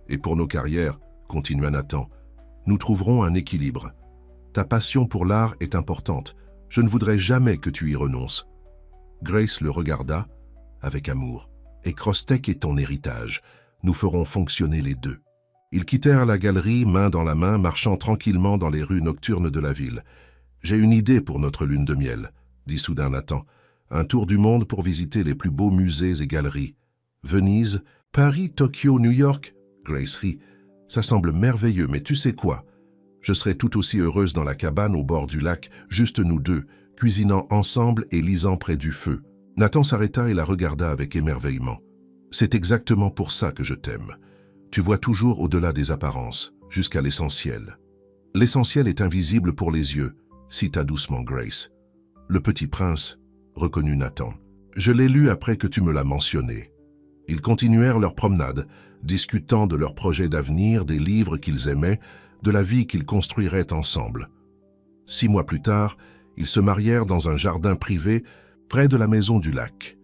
Et pour nos carrières, » continua Nathan, « nous trouverons un équilibre. Ta passion pour l'art est importante. Je ne voudrais jamais que tu y renonces. » Grace le regarda avec amour. « Et Crosstech est ton héritage. Nous ferons fonctionner les deux. » Ils quittèrent la galerie, main dans la main, marchant tranquillement dans les rues nocturnes de la ville. « J'ai une idée pour notre lune de miel, » dit soudain Nathan. « Un tour du monde pour visiter les plus beaux musées et galeries. Venise, Paris, Tokyo, New York. » Grace rit. « Ça semble merveilleux, mais tu sais quoi? Je serais tout aussi heureuse dans la cabane au bord du lac, juste nous deux, cuisinant ensemble et lisant près du feu. » Nathan s'arrêta et la regarda avec émerveillement. « C'est exactement pour ça que je t'aime. Tu vois toujours au-delà des apparences, jusqu'à l'essentiel. L'essentiel est invisible pour les yeux, cita doucement Grace. Le Petit Prince, reconnut Nathan. Je l'ai lu après que tu me l'as mentionné. Ils continuèrent leur promenade, discutant de leurs projets d'avenir, des livres qu'ils aimaient, de la vie qu'ils construiraient ensemble. 6 mois plus tard, ils se marièrent dans un jardin privé près de la maison du lac.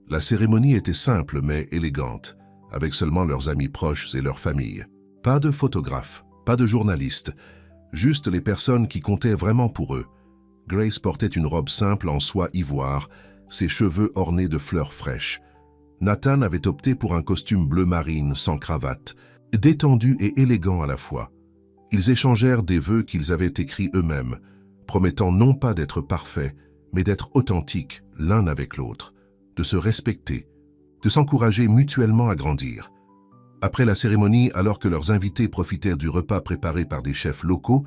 La cérémonie était simple mais élégante, avec seulement leurs amis proches et leur famille. Pas de photographes, pas de journalistes, juste les personnes qui comptaient vraiment pour eux. Grace portait une robe simple en soie ivoire, ses cheveux ornés de fleurs fraîches. Nathan avait opté pour un costume bleu marine sans cravate, détendu et élégant à la fois. Ils échangèrent des vœux qu'ils avaient écrits eux-mêmes, promettant non pas d'être parfaits, mais d'être authentiques l'un avec l'autre, de se respecter, de s'encourager mutuellement à grandir. Après la cérémonie, alors que leurs invités profitèrent du repas préparé par des chefs locaux,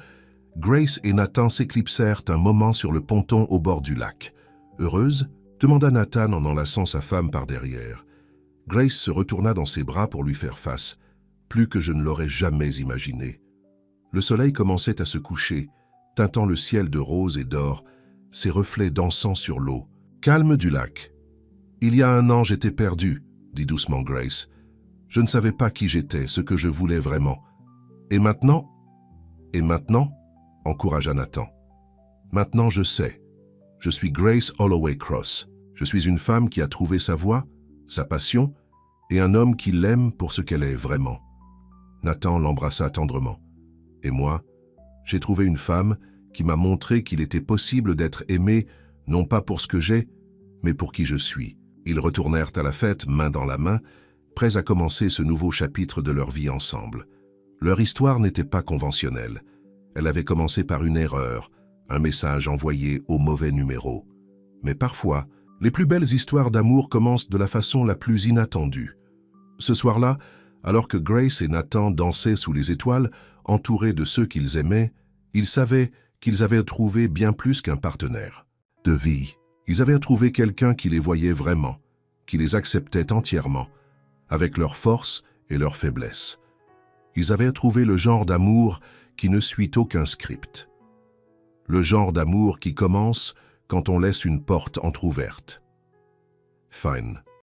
Grace et Nathan s'éclipsèrent un moment sur le ponton au bord du lac. « Heureuse ?» demanda Nathan en enlaçant sa femme par derrière. Grace se retourna dans ses bras pour lui faire face. Plus que je ne l'aurais jamais imaginé. Le soleil commençait à se coucher, teintant le ciel de rose et d'or, ses reflets dansant sur l'eau. « Calme du lac. Il y a un an, j'étais perdue, » dit doucement Grace. « Je ne savais pas qui j'étais, ce que je voulais vraiment. Et maintenant ?» « Et maintenant ?» encouragea Nathan. « Maintenant, je sais. Je suis Grace Holloway Cross. Je suis une femme qui a trouvé sa voie, sa passion, et un homme qui l'aime pour ce qu'elle est vraiment. » Nathan l'embrassa tendrement. « Et moi, j'ai trouvé une femme qui m'a montré qu'il était possible d'être aimé, non pas pour ce que j'ai, mais pour qui je suis. » Ils retournèrent à la fête, main dans la main, prêts à commencer ce nouveau chapitre de leur vie ensemble. Leur histoire n'était pas conventionnelle. Elle avait commencé par une erreur, un message envoyé au mauvais numéro. Mais parfois, les plus belles histoires d'amour commencent de la façon la plus inattendue. Ce soir-là, alors que Grace et Nathan dansaient sous les étoiles, entourés de ceux qu'ils aimaient, ils savaient qu'ils avaient trouvé bien plus qu'un partenaire de vie. Ils avaient trouvé quelqu'un qui les voyait vraiment, qui les acceptait entièrement, avec leurs forces et leurs faiblesses. Ils avaient trouvé le genre d'amour qui ne suit aucun script. Le genre d'amour qui commence quand on laisse une porte entr'ouverte. Fine.